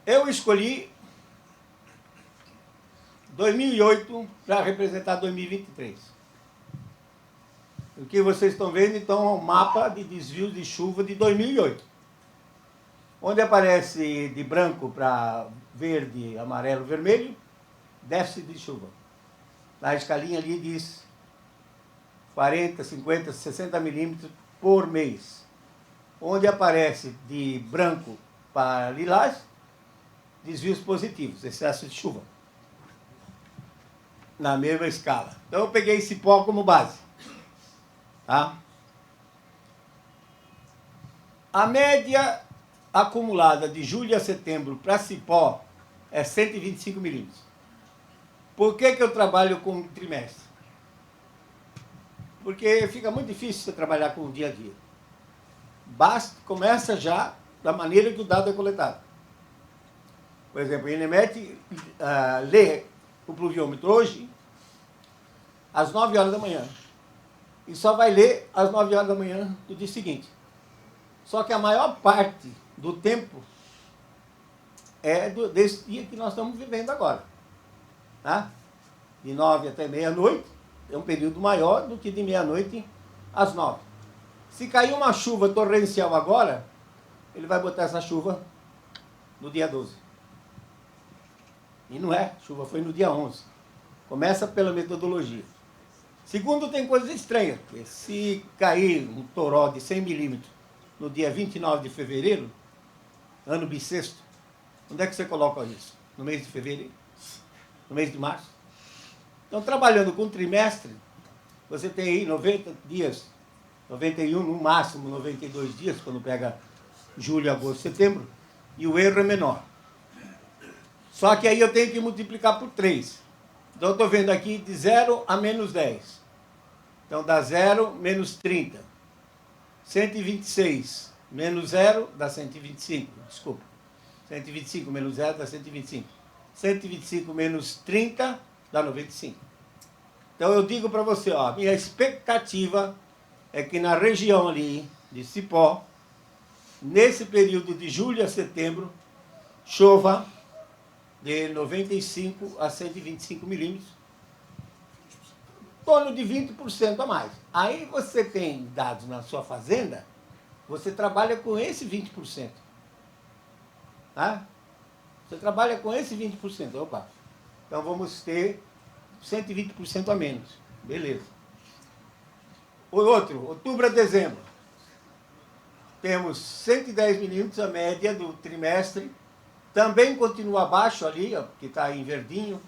Eu escolhi 2008 para representar 2023. O que vocês estão vendo, então, é um mapa de desvios de chuva de 2008. Onde aparece de branco para verde, amarelo, vermelho, déficit de chuva. Na escalinha ali diz 40, 50, 60 milímetros por mês. Onde aparece de branco para lilás, desvios positivos, excesso de chuva. Na mesma escala. Então eu peguei Cipó como base. Tá? A média acumulada de julho a setembro para Cipó é 125 milímetros. Por que eu trabalho com um trimestre? Porque fica muito difícil você trabalhar com o dia a dia. Começa já da maneira que o dado é coletado. Por exemplo, o INEMET lê o pluviômetro hoje às 9 horas da manhã. e só vai ler às 9 horas da manhã do dia seguinte. Só que a maior parte do tempo é desse dia que nós estamos vivendo agora. Tá? De 9 até meia-noite, é um período maior do que de meia-noite às 9. Se cair uma chuva torrencial agora, ele vai botar essa chuva no dia 12. E não é, a chuva foi no dia 11. Começa pela metodologia. Segundo, tem coisas estranhas, porque se cair um toró de 100 milímetros no dia 29 de fevereiro, ano bissexto, onde é que você coloca isso? No mês de fevereiro? No mês de março? Então, trabalhando com trimestre, você tem aí 90 dias, 91, no máximo 92 dias, quando pega julho, agosto, setembro, e o erro é menor. Só que aí eu tenho que multiplicar por 3. Então, eu estou vendo aqui de 0 a menos 10. Então, dá 0 menos 30. 126 menos 0 dá 125. Desculpa. 125 menos 0 dá 125. 125 menos 30 dá 95. Então, eu digo para você, ó, minha expectativa é que na região ali de Cipó, nesse período de julho a setembro, chova de 95 a 125 milímetros, em torno de 20% a mais. Aí você tem dados na sua fazenda, você trabalha com esse 20%. Tá? Você trabalha com esse 20%. Opa. Então vamos ter 120% a menos. Beleza. O outro, outubro a dezembro. Temos 110 milímetros a média do trimestre. Também continua abaixo ali, ó, que está em verdinho.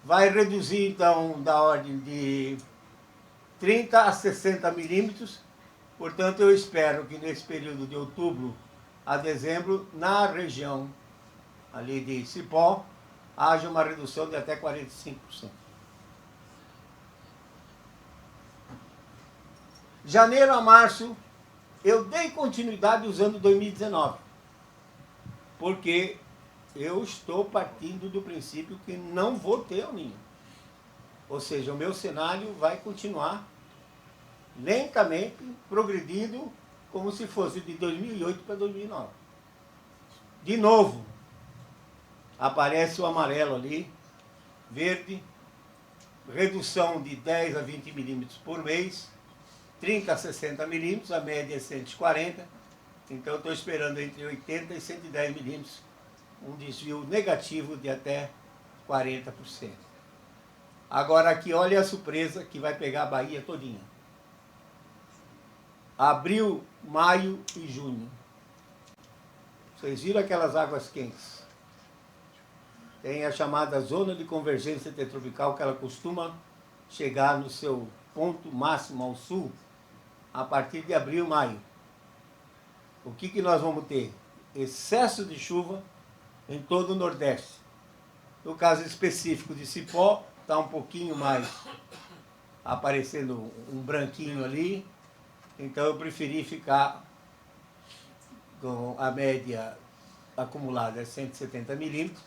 Vai reduzir, então, da ordem de 30 a 60 milímetros. Portanto, eu espero que nesse período de outubro a dezembro, na região ali de Cipó, haja uma redução de até 45%. Janeiro a março, eu dei continuidade usando 2019. Porque eu estou partindo do princípio que não vou ter El Niño. Ou seja, o meu cenário vai continuar lentamente progredindo como se fosse de 2008 para 2009. De novo, aparece o amarelo ali, verde, redução de 10 a 20 milímetros por mês, 30 a 60 milímetros, a média é 140. Então, eu estou esperando entre 80 e 110 milímetros, um desvio negativo de até 40%. Agora, aqui, olha a surpresa que vai pegar a Bahia todinha. Abril, maio e junho. Vocês viram aquelas águas quentes? Tem a chamada zona de convergência intertropical, que ela costuma chegar no seu ponto máximo ao sul a partir de abril, maio. O que nós vamos ter? Excesso de chuva em todo o Nordeste. No caso específico de Cipó, está um pouquinho mais aparecendo um branquinho ali. Então eu preferi ficar com a média acumulada 170 milímetros.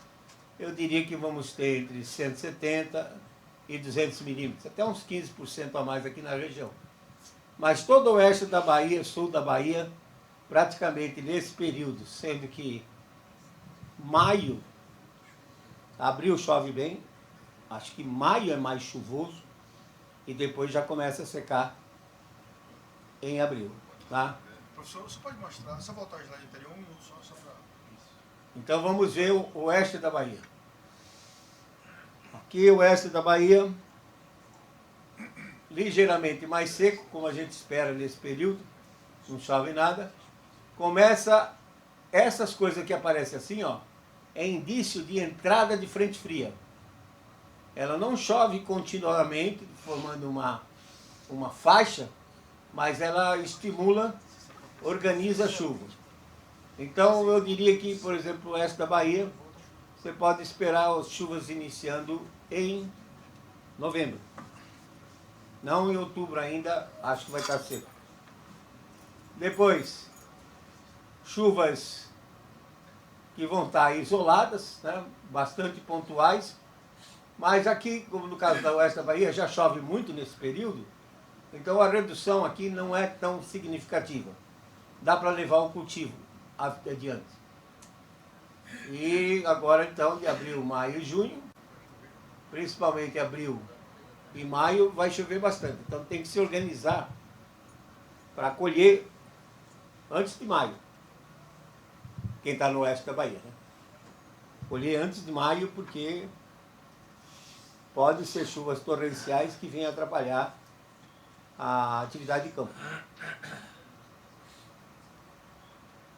Eu diria que vamos ter entre 170 e 200 milímetros, até uns 15% a mais aqui na região. Mas todo o oeste da Bahia, sul da Bahia, praticamente nesse período, sendo que maio, abril chove bem, acho que maio é mais chuvoso, e depois já começa a secar em abril. Tá? Professor, você pode mostrar, só voltar a slide anterior, só para... Então vamos ver o oeste da Bahia. Aqui o oeste da Bahia, ligeiramente mais seco, como a gente espera nesse período, não chove nada. Começa, essas coisas que aparecem assim, ó, é indício de entrada de frente fria. Ela não chove continuamente, formando uma faixa, mas ela estimula, organiza a chuva. Então, eu diria que, por exemplo, o oeste da Bahia, você pode esperar as chuvas iniciando em novembro. Não em outubro ainda, acho que vai estar seco. Depois, chuvas que vão estar isoladas, né, bastante pontuais, mas aqui, como no caso da oeste da Bahia, já chove muito nesse período, Então a redução aqui não é tão significativa. Dá para levar o cultivo adiante. E agora então, de abril, maio e junho, principalmente abril e maio, vai chover bastante. Então tem que se organizar para colher antes de maio. Quem está no oeste da Bahia, né? Colher antes de maio, porque pode ser chuvas torrenciais que venham atrapalhar a atividade de campo.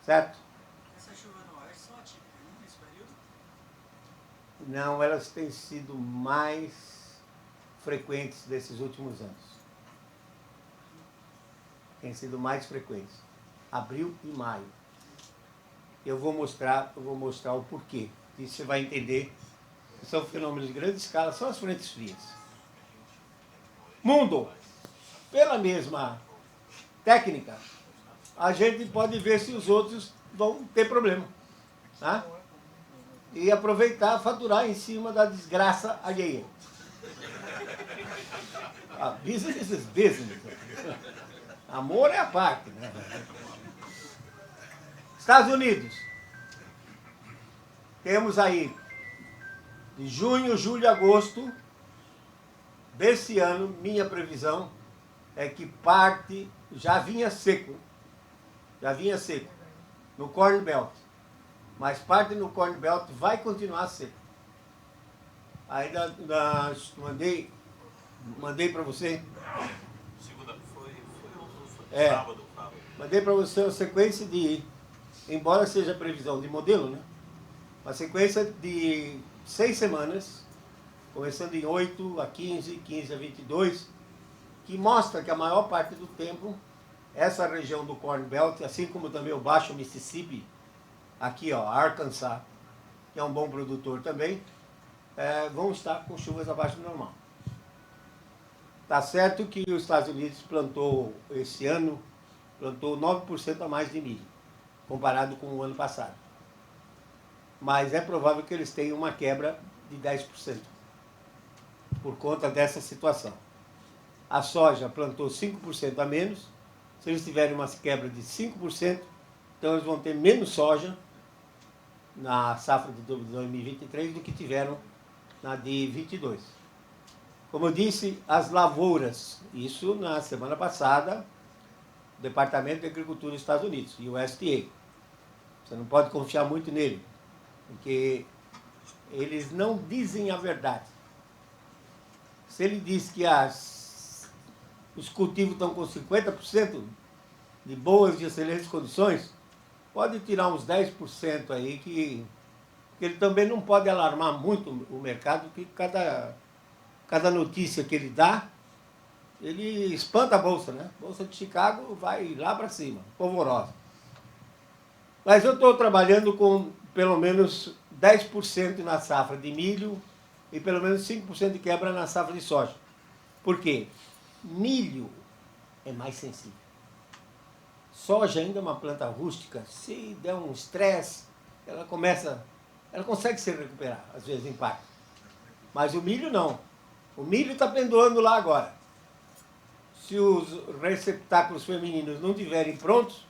Certo? Essas chuvas no oeste são atípicas, né, nesse período? Não, elas têm sido mais frequentes desses últimos anos. Têm sido mais frequentes. Abril e maio. Eu vou mostrar o porquê. E você vai entender que são fenômenos de grande escala, são as frentes frias. Mundo, pela mesma técnica, a gente pode ver se os outros vão ter problema. Tá? E aproveitar, faturar em cima da desgraça alheia. Business is business. Amor é a parte, né? Estados Unidos. Temos aí de junho, julho, agosto desse ano, minha previsão é que parte já vinha seco no Corn Belt, mas parte no Corn Belt vai continuar seco. Ainda mandei para você. Segunda foi Sábado. Mandei para você uma sequência embora seja previsão de modelo, né? Uma sequência de 6 semanas, começando em 8 a 15, 15 a 22, que mostra que a maior parte do tempo, essa região do Corn Belt, assim como também o Baixo Mississippi, aqui ó, Arkansas, que é um bom produtor também, vão estar com chuvas abaixo do normal. Tá certo que os Estados Unidos plantou, esse ano, 9% a mais de milho, comparado com o ano passado. Mas é provável que eles tenham uma quebra de 10% por conta dessa situação. A soja plantou 5% a menos. Se eles tiverem uma quebra de 5%, então eles vão ter menos soja na safra de 2023 do que tiveram na de 22. Como eu disse, as lavouras, isso na semana passada, o Departamento de Agricultura dos Estados Unidos, USDA. Você não pode confiar muito nele, porque eles não dizem a verdade. Se ele diz que os cultivos estão com 50% de boas e excelentes condições, pode tirar uns 10% aí, que ele também não pode alarmar muito o mercado, porque cada notícia que ele dá, ele espanta a Bolsa, né? A Bolsa de Chicago vai lá para cima, polvorosa. Mas eu estou trabalhando com pelo menos 10% na safra de milho e pelo menos 5% de quebra na safra de soja. Por quê? Milho é mais sensível. Soja ainda é uma planta rústica. Se der um estresse, ela consegue se recuperar, às vezes em parte. Mas o milho não. O milho está pendurando lá agora. Se os receptáculos femininos não estiverem prontos,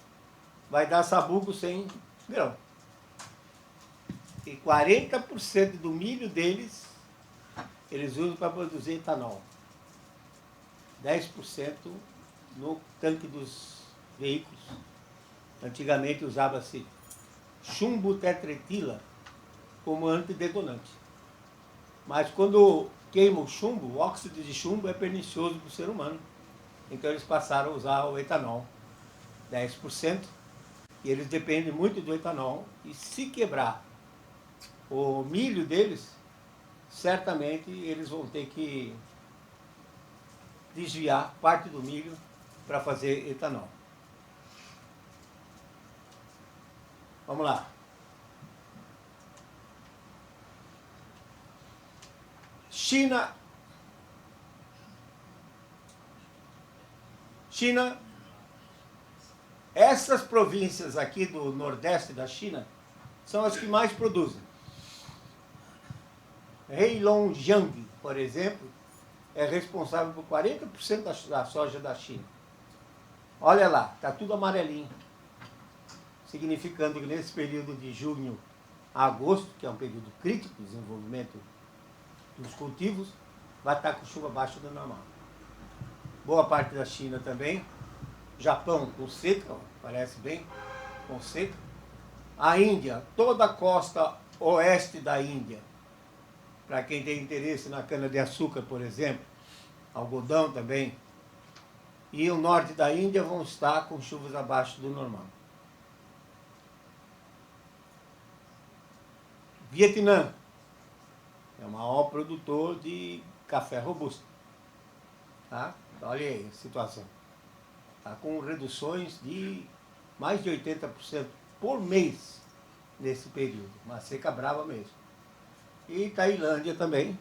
vai dar sabugo sem grão. E 40% do milho deles, eles usam para produzir etanol. 10% no tanque dos veículos. Antigamente usava-se chumbo tetretila como antidetonante. Mas quando queima o chumbo, o óxido de chumbo é pernicioso para o ser humano. Então eles passaram a usar o etanol, 10%, e eles dependem muito do etanol. E se quebrar o milho deles, certamente eles vão ter que desviar parte do milho para fazer etanol. Vamos lá. China, essas províncias aqui do nordeste da China são as que mais produzem. Heilongjiang, por exemplo, é responsável por 40% da soja da China. Olha lá, está tudo amarelinho. Significando que nesse período de junho a agosto, que é um período crítico de desenvolvimento dos cultivos, vai estar com chuva abaixo do normal. Boa parte da China também. Japão com seca, parece bem, com seca. A Índia, toda a costa oeste da Índia, para quem tem interesse na cana-de-açúcar, por exemplo, algodão também, e o norte da Índia vão estar com chuvas abaixo do normal. Vietnã é o maior produtor de café robusto. Tá? Olha aí a situação. Está com reduções de mais de 80% por mês nesse período. Uma seca brava mesmo. E Tailândia também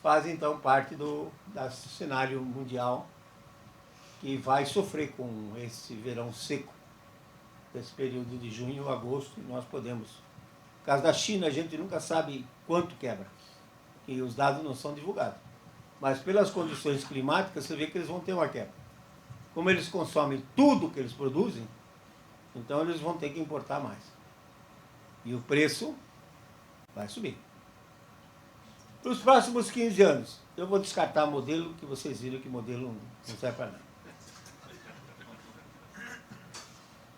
faz então parte do cenário mundial que vai sofrer com esse verão seco, desse período de junho a agosto. Nós podemos. No caso da China, a gente nunca sabe quanto quebra, e os dados não são divulgados. Mas pelas condições climáticas, você vê que eles vão ter uma quebra. Como eles consomem tudo que eles produzem, então eles vão ter que importar mais. E o preço vai subir. Para os próximos 15 anos, eu vou descartar modelo, que vocês viram que modelo não serve para nada.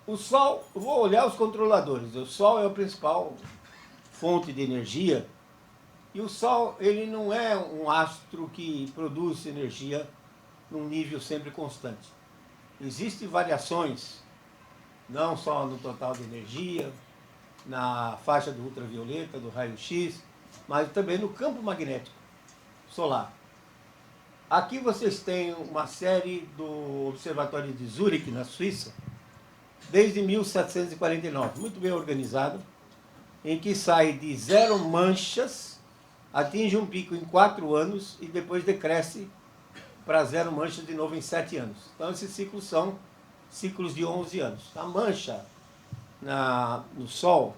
O Sol, eu vou olhar os controladores. O Sol é a principal fonte de energia. E o Sol, ele não é um astro que produz energia num nível sempre constante. Existem variações, não só no total de energia, na faixa do ultravioleta, do raio-x, mas também no campo magnético solar. Aqui vocês têm uma série do Observatório de Zurique, na Suíça, desde 1749, muito bem organizado, em que sai de 0 manchas, atinge um pico em 4 anos e depois decresce para 0 manchas de novo em 7 anos. Então esses ciclos são ciclos de 11 anos. A mancha no Sol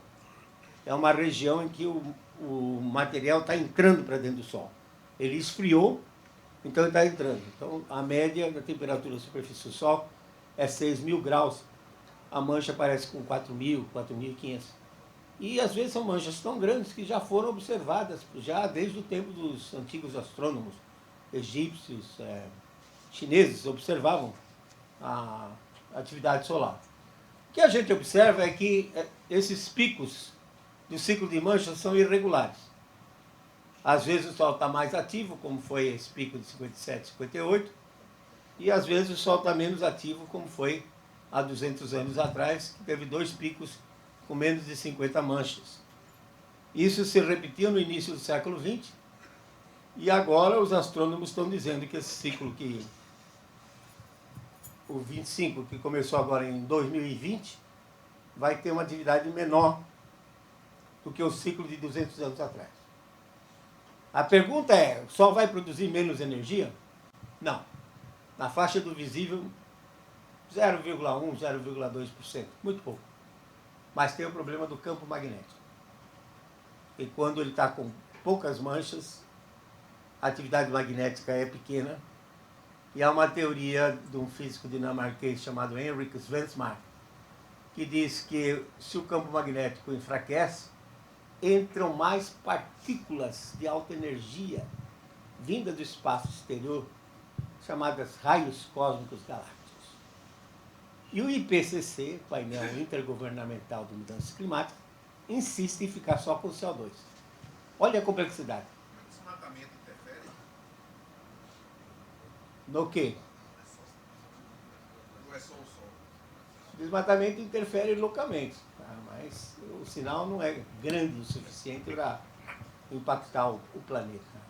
é uma região em que o material está entrando para dentro do Sol. Ele esfriou, então ele está entrando. Então a média da temperatura da superfície do Sol é 6.000 graus. A mancha aparece com 4.000, 4.500. E às vezes são manchas tão grandes que já foram observadas já desde o tempo dos antigos astrônomos egípcios, chineses, observavam a atividade solar. O que a gente observa é que esses picos do ciclo de manchas são irregulares. Às vezes o Sol está mais ativo, como foi esse pico de 57, 58, e às vezes o Sol está menos ativo, como foi há 200 anos atrás, que teve 2 picos com menos de 50 manchas. Isso se repetiu no início do século XX, e agora os astrônomos estão dizendo que esse ciclo o 25, que começou agora em 2020, vai ter uma atividade menor do que o ciclo de 200 anos atrás. A pergunta é, o Sol vai produzir menos energia? Não. Na faixa do visível, 0,1%, 0,2%, muito pouco. Mas tem o problema do campo magnético. E quando ele está com poucas manchas, a atividade magnética é pequena. E há uma teoria de um físico dinamarquês chamado Henrik Svensmark, que diz que se o campo magnético enfraquece, entram mais partículas de alta energia vindas do espaço exterior, chamadas raios cósmicos galácticos. E o IPCC, Painel Intergovernamental de Mudanças Climáticas, insiste em ficar só com o CO2. Olha a complexidade. O desmatamento interfere? No quê? Ou é só o Sol? O desmatamento interfere localmente, tá? Mas o sinal não é grande o suficiente para impactar o planeta.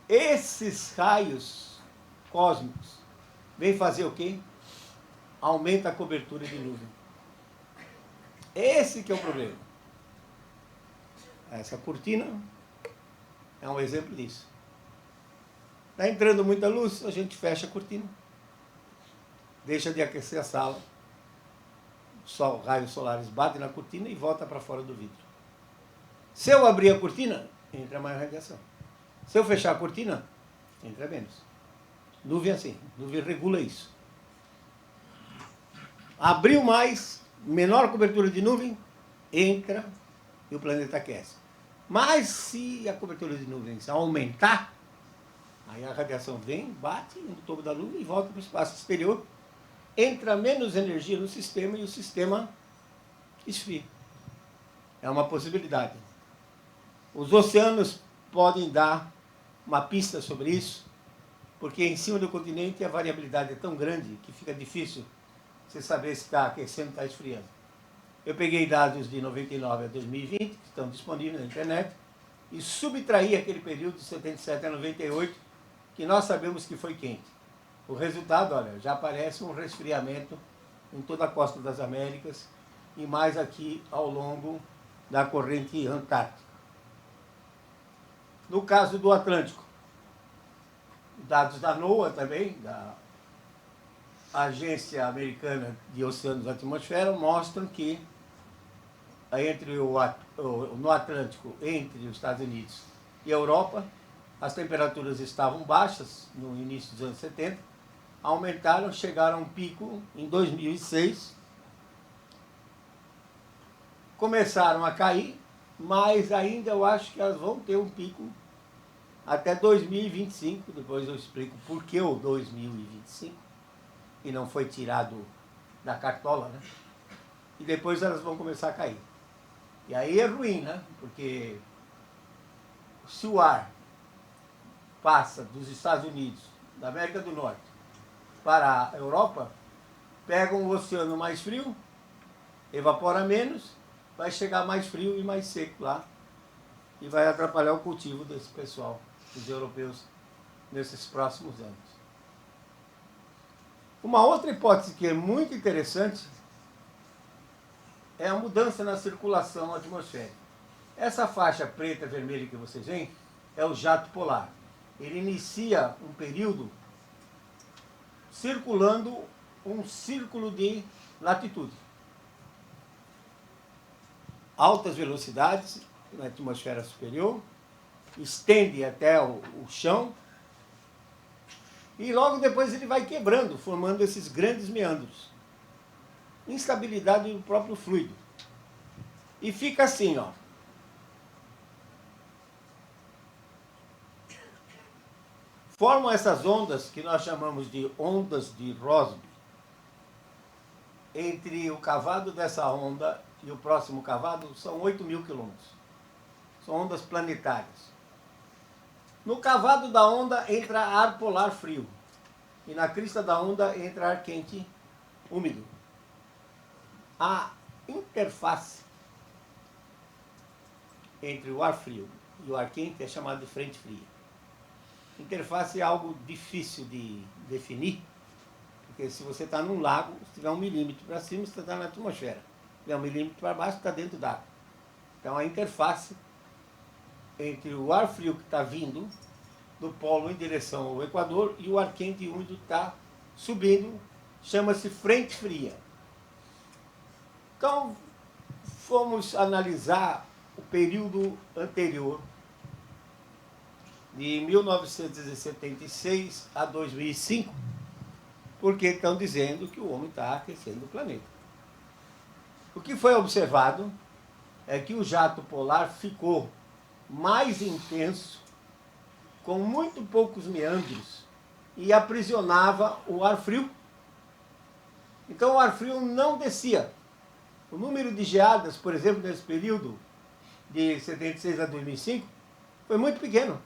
Esses raios cósmicos vêm fazer o quê? Aumenta a cobertura de nuvem. Esse que é o problema. Essa cortina é um exemplo disso. Está entrando muita luz, a gente fecha a cortina. Deixa de aquecer a sala. Raios solares batem na cortina e volta para fora do vidro. Se eu abrir a cortina, entra mais radiação. Se eu fechar a cortina, Entra menos. Nuvem assim, nuvem regula isso. Abriu mais, menor cobertura de nuvem, entra e o planeta aquece. Mas se a cobertura de nuvens aumentar, aí a radiação vem, bate no topo da nuvem e volta para o espaço exterior, entra menos energia no sistema e o sistema esfria. É uma possibilidade. Os oceanos podem dar uma pista sobre isso, porque em cima do continente a variabilidade é tão grande que fica difícil você saber se está aquecendo ou está esfriando. Eu peguei dados de 99 a 2020, que estão disponíveis na internet, e subtraí aquele período de 77 a 98, que nós sabemos que foi quente. O resultado, olha, já aparece um resfriamento em toda a costa das Américas e mais aqui ao longo da corrente antártica. No caso do Atlântico, dados da NOAA também, da Agência Americana de Oceanos e Atmosfera, mostram que no Atlântico, entre os Estados Unidos e a Europa, as temperaturas estavam baixas no início dos anos 70, aumentaram, chegaram a um pico em 2006, começaram a cair, mas ainda eu acho que elas vão ter um pico até 2025, depois eu explico por que o 2025, e não foi tirado da cartola, né? E depois elas vão começar a cair. E aí é ruim, né? Porque se o ar passa dos Estados Unidos, da América do Norte, para a Europa, pega um oceano mais frio, evapora menos, vai chegar mais frio e mais seco lá, e vai atrapalhar o cultivo desse pessoal, dos europeus, nesses próximos anos. Uma outra hipótese que é muito interessante é a mudança na circulação atmosférica. Essa faixa preta e vermelha que vocês veem é o jato polar. Ele inicia um período circulando um círculo de latitude. Altas velocidades na atmosfera superior, estende até o chão, e logo depois ele vai quebrando, formando esses grandes meandros. Instabilidade do próprio fluido. E fica assim, ó. Formam essas ondas que nós chamamos de ondas de Rossby. Entre o cavado dessa onda e o próximo cavado são 8.000 quilômetros. São ondas planetárias. No cavado da onda entra ar polar frio. E na crista da onda entra ar quente úmido. A interface entre o ar frio e o ar quente é chamada de frente fria. Interface é algo difícil de definir, porque se você está num lago, se tiver 1 milímetro para cima, você está na atmosfera. Se tiver 1 milímetro para baixo, está dentro d'água. Então a interface entre o ar frio que está vindo do polo em direção ao Equador e o ar quente e úmido está subindo, chama-se frente fria. Então, fomos analisar o período anterior, de 1976 a 2005, porque estão dizendo que o homem está aquecendo o planeta. O que foi observado é que o jato polar ficou mais intenso, com muito poucos meandros, e aprisionava o ar frio. Então o ar frio não descia. O número de geadas, por exemplo, nesse período de 76 a 2005, foi muito pequeno.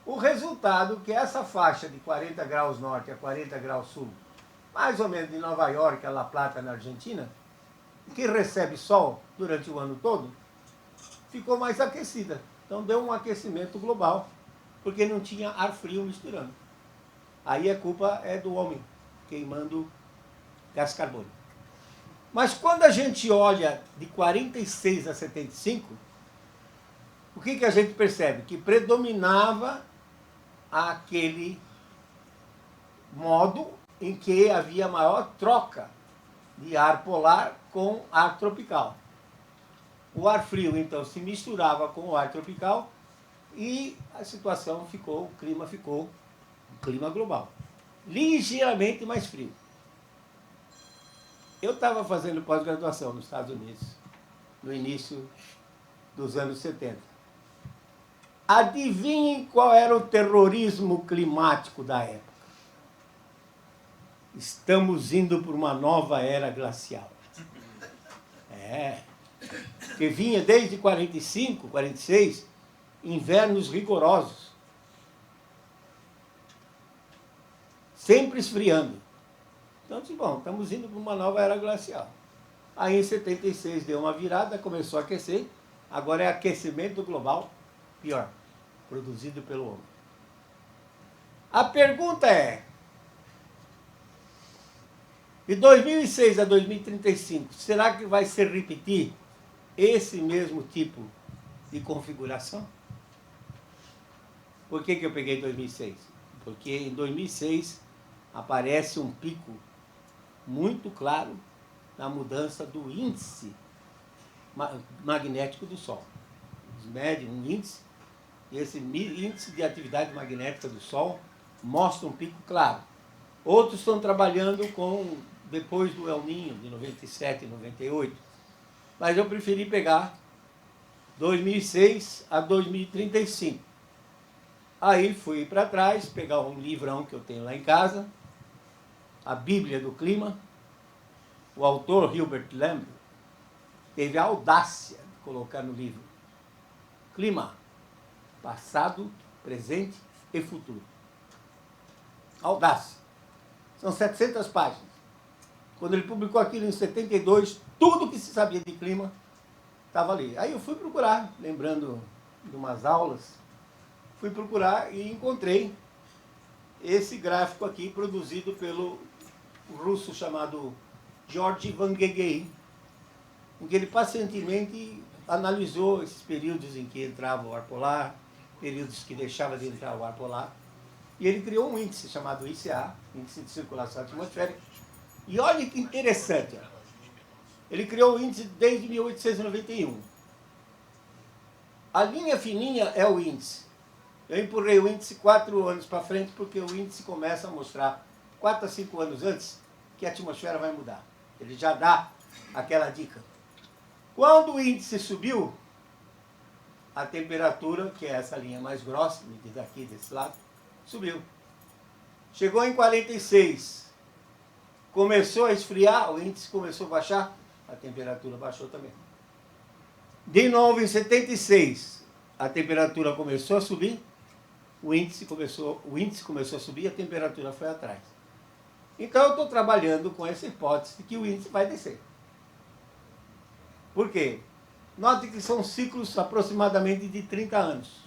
O resultado é que essa faixa de 40 graus norte a 40 graus sul, mais ou menos de Nova York a La Plata, na Argentina, que recebe sol durante o ano todo, ficou mais aquecida. Então deu um aquecimento global, porque não tinha ar frio misturando. Aí a culpa é do homem, queimando gás carbônico. Mas quando a gente olha de 46 a 75, o que a gente percebe? Que predominava aquele modo em que havia maior troca de ar polar com ar tropical. O ar frio, então, se misturava com o ar tropical E a situação ficou, o clima global, ligeiramente mais frio. Eu estava fazendo pós-graduação nos Estados Unidos, no início dos anos 70. Adivinhem qual era o terrorismo climático da época? Estamos indo por uma nova era glacial. Que vinha desde 45, 46, invernos rigorosos. Sempre esfriando. Então, disse, bom, estamos indo para uma nova era glacial. Aí, em 76, deu uma virada, começou a aquecer. Agora é aquecimento global, pior, produzido pelo homem. A pergunta é, de 2006 a 2035, será que vai se repetir esse mesmo tipo de configuração? Por que eu peguei 2006? Porque em 2006 aparece um pico muito claro na mudança do índice magnético do Sol. Eles medem um índice, e esse índice de atividade magnética do Sol mostra um pico claro. Outros estão trabalhando com depois do El Niño, de 97 e 98. Mas eu preferi pegar 2006 a 2035. Aí fui para trás, pegar um livrão que eu tenho lá em casa, a Bíblia do Clima. O autor, Hilbert Lamb, teve a audácia de colocar no livro Clima, passado, presente e futuro. Audácia. São 700 páginas. Quando ele publicou aquilo em 72, tudo que se sabia de clima estava ali. Aí eu fui procurar, lembrando de umas aulas, fui procurar e encontrei esse gráfico aqui, produzido pelo russo chamado Georgy Van Gogh, em que ele pacientemente analisou esses períodos em que entrava o ar polar, períodos que deixava de entrar o ar polar, e ele criou um índice chamado ICA, Índice de Circulação Atmosférica. E olha que interessante, ele criou o índice desde 1891. A linha fininha é o índice. Eu empurrei o índice 4 anos para frente, porque o índice começa a mostrar 4 a 5 anos antes que a atmosfera vai mudar. Ele já dá aquela dica. Quando o índice subiu, a temperatura, que é essa linha mais grossa, medida aqui desse lado, subiu. Chegou em 46, começou a esfriar, o índice começou a baixar, a temperatura baixou também. De novo, em 76, a temperatura começou a subir, o índice começou a subir, a temperatura foi atrás. Então, eu estou trabalhando com essa hipótese de que o índice vai descer. Por quê? Note que são ciclos aproximadamente de 30 anos.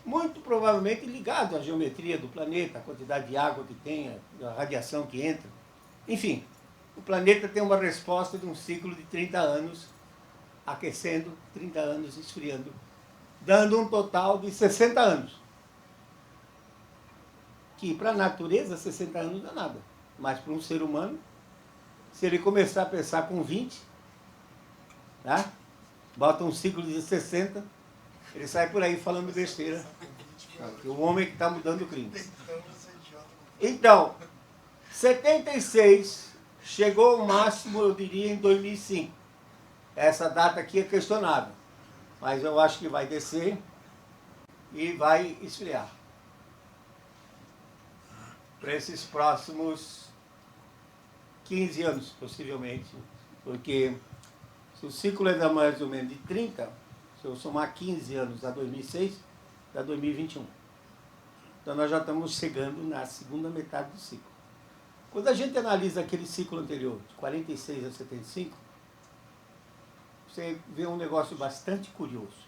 Muito provavelmente ligado à geometria do planeta, a quantidade de água que tem, a radiação que entra. Enfim, o planeta tem uma resposta de um ciclo de 30 anos aquecendo, 30 anos esfriando, dando um total de 60 anos. Que para a natureza 60 anos não é nada. Mas para um ser humano, se ele começar a pensar com 20, tá? Bota um ciclo de 60, ele sai por aí falando besteira. Que o homem que está mudando o clima. Então, 76 chegou ao máximo, eu diria, em 2005. Essa data aqui é questionável, mas eu acho que vai descer e vai esfriar. Para esses próximos 15 anos, possivelmente, porque se o ciclo é mais ou menos de 30, se eu somar 15 anos a 2006, dá 2021. Então nós já estamos chegando na segunda metade do ciclo. Quando a gente analisa aquele ciclo anterior, de 46 a 75, você vê um negócio bastante curioso.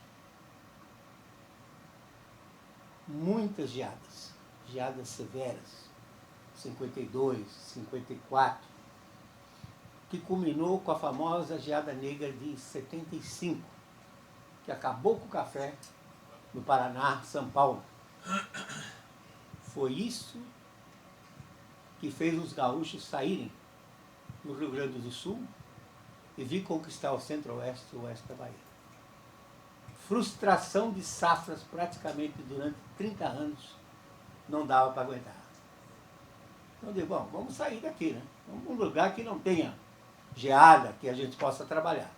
Muitas geadas severas, 52, 54, que culminou com a famosa geada negra de 75, que acabou com o café no Paraná, São Paulo. Foi isso que fez os gaúchos saírem do Rio Grande do Sul e vir conquistar o centro-oeste e o oeste da Bahia. frustração de safras praticamente durante 30 anos, não dava para aguentar. Então eu digo, bom, vamos sair daqui, né? Vamos para um lugar que não tenha geada, que a gente possa trabalhar.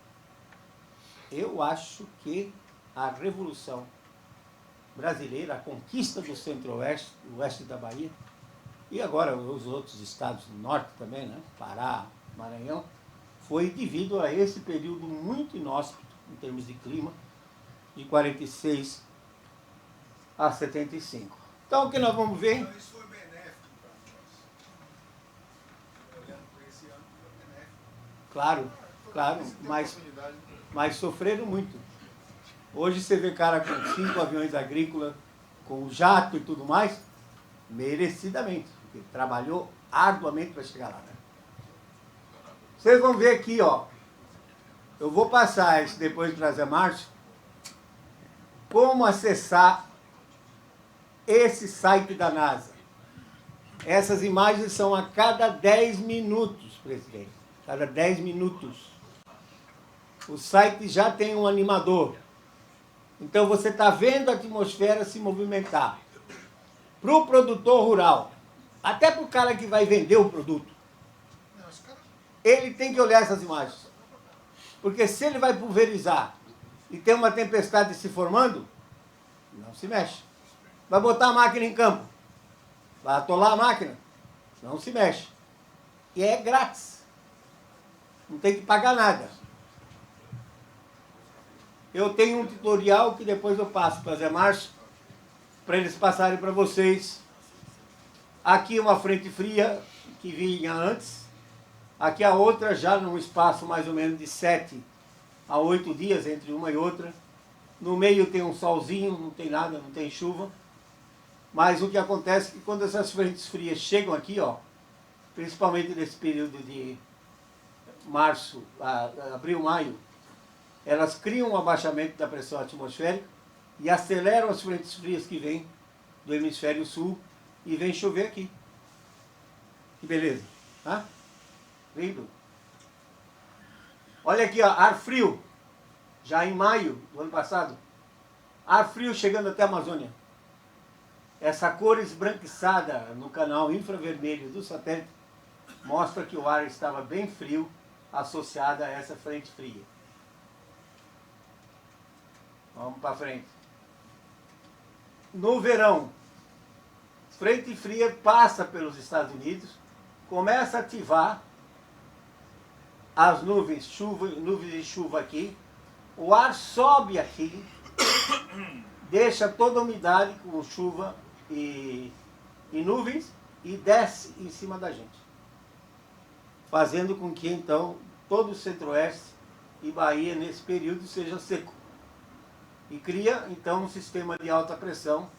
Eu acho que a Revolução Brasileira, a conquista do centro-oeste, do oeste da Bahia, e agora os outros estados do norte também, né? Pará, Maranhão, foi devido a esse período muito inóspito, em termos de clima, de 46 a 75. Então, o que nós vamos ver? Então, isso foi benéfico para nós. Olhando por esse ano, foi benéfico. Claro, claro, Tem mas oportunidade. sofreram muito. Hoje você vê cara com 5 aviões agrícolas, com jato e tudo mais, merecidamente, porque trabalhou arduamente para chegar lá. Né? Vocês vão ver aqui, ó. Eu vou passar isso depois para Zé Márcio, como acessar esse site da NASA. Essas imagens são a cada 10 minutos, presidente. Cada 10 minutos. O site já tem um animador. Então você está vendo a atmosfera se movimentar. Para o produtor rural, até para o cara que vai vender o produto, Não, esse cara ele tem que olhar essas imagens. Porque se ele vai pulverizar e tem uma tempestade se formando, não se mexe. Vai botar a máquina em campo, vai atolar a máquina, não se mexe. E é grátis. Não tem que pagar nada. Eu tenho um tutorial que depois eu passo para Zé Márcio, para eles passarem para vocês. Aqui uma frente fria que vinha antes. Aqui a outra já num espaço mais ou menos de 7 a 8 dias entre uma e outra. No meio tem um solzinho, não tem nada, não tem chuva. Mas o que acontece é que quando essas frentes frias chegam aqui, ó, principalmente nesse período de março, abril, maio, elas criam um abaixamento da pressão atmosférica e aceleram as frentes frias que vêm do hemisfério sul e vem chover aqui. Que beleza, tá? Lindo. Olha aqui, ó, ar frio, já em maio do ano passado, ar frio chegando até a Amazônia. Essa cor esbranquiçada no canal infravermelho do satélite mostra que o ar estava bem frio associado a essa frente fria. Vamos para frente. No verão, frente fria passa pelos Estados Unidos, começa a ativar as nuvens de chuva aqui, o ar sobe aqui, deixa toda a umidade com chuva e nuvens e desce em cima da gente, fazendo com que então todo o centro-oeste e Bahia nesse período seja seco. E cria, então, um sistema de alta pressão.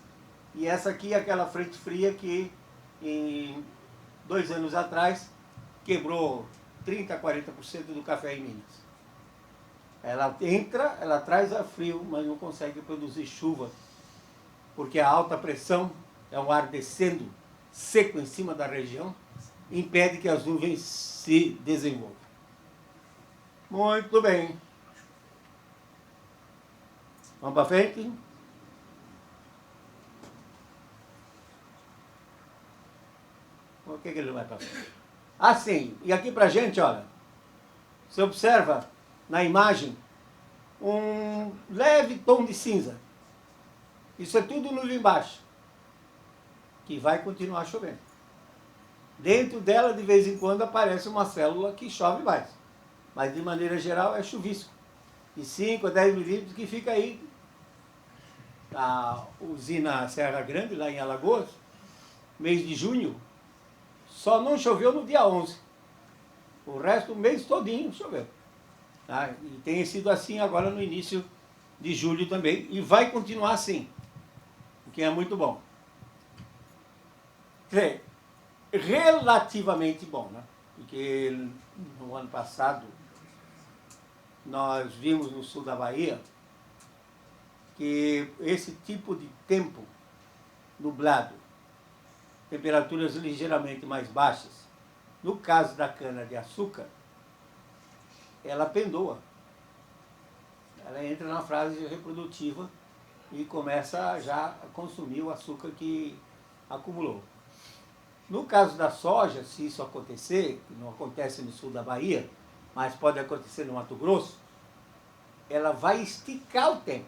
E essa aqui é aquela frente fria que, em 2 anos atrás, quebrou 30% a 40% do café em Minas. Ela entra, ela traz ar frio, mas não consegue produzir chuva, porque a alta pressão é um ar descendo seco em cima da região, impede que as nuvens se desenvolvam. Muito bem. Vamos para frente? Por que ele não vai para frente? Ah, sim. E aqui para a gente, olha, você observa na imagem um leve tom de cinza. Isso é tudo nuvem baixa, que vai continuar chovendo. Dentro dela, de vez em quando, aparece uma célula que chove mais. Mas, de maneira geral, é chuvisco. De 5 a 10 milímetros que fica aí. A usina Serra Grande, lá em Alagoas, mês de junho, só não choveu no dia 11. O resto do mês todinho choveu. Tá? E tem sido assim agora no início de julho também. E vai continuar assim, o que é muito bom. Quer dizer, relativamente bom, né? Porque no ano passado nós vimos no sul da Bahia que esse tipo de tempo nublado, temperaturas ligeiramente mais baixas, no caso da cana-de-açúcar, ela pendoa. ela entra na fase reprodutiva e começa já a consumir o açúcar que acumulou. No caso da soja, se isso acontecer, que não acontece no sul da Bahia, mas pode acontecer no Mato Grosso, ela vai esticar o tempo.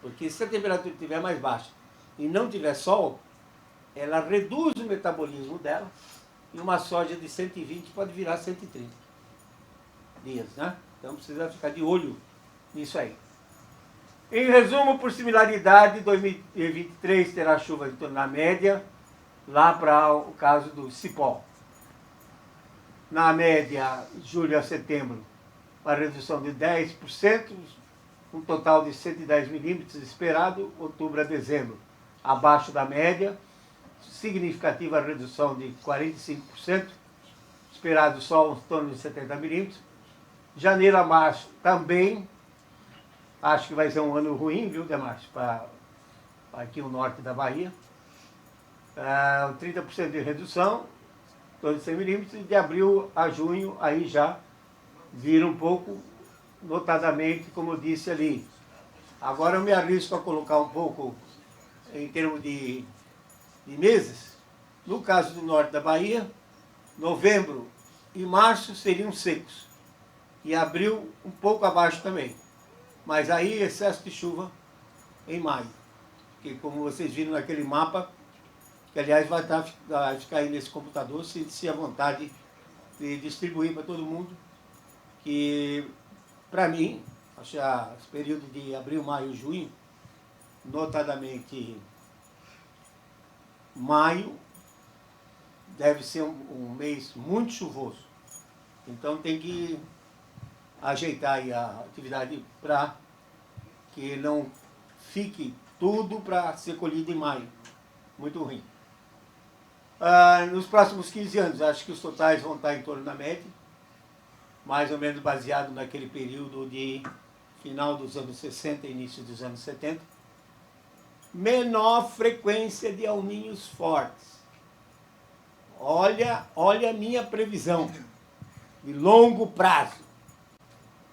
Porque se a temperatura estiver mais baixa e não tiver sol, ela reduz o metabolismo dela e uma soja de 120 pode virar 130 dias, né? Então precisa ficar de olho nisso aí. Em resumo, por similaridade, 2023 terá chuva em torno da média, lá para o caso do cipó. Na média, julho a setembro, uma redução de 10%, um total de 110 milímetros esperado, outubro a dezembro, abaixo da média, significativa redução de 45%, esperado só em torno de 70 milímetros. Janeiro a março também, acho que vai ser um ano ruim, viu, Demárcio, para aqui o norte da Bahia. 30% de redução, em torno de 100 milímetros, e de abril a junho, aí já vira um pouco, notadamente, como eu disse ali. Agora eu me arrisco a colocar um pouco em termos de meses. No caso do norte da Bahia, novembro e março seriam secos. E abril um pouco abaixo também. Mas aí excesso de chuva em maio. Porque como vocês viram naquele mapa, que aliás vai ficar aí nesse computador, se à vontade de distribuir para todo mundo, que para mim, acho que esse período de abril, maio, junho, notadamente maio, deve ser um mês muito chuvoso. Então tem que ajeitar aí a atividade para que não fique tudo para ser colhido em maio. Muito ruim. Nos próximos 15 anos, acho que os totais vão estar em torno da média, mais ou menos baseado naquele período de final dos anos 60 e início dos anos 70. Menor frequência de El Niños fortes. Olha a minha previsão de longo prazo.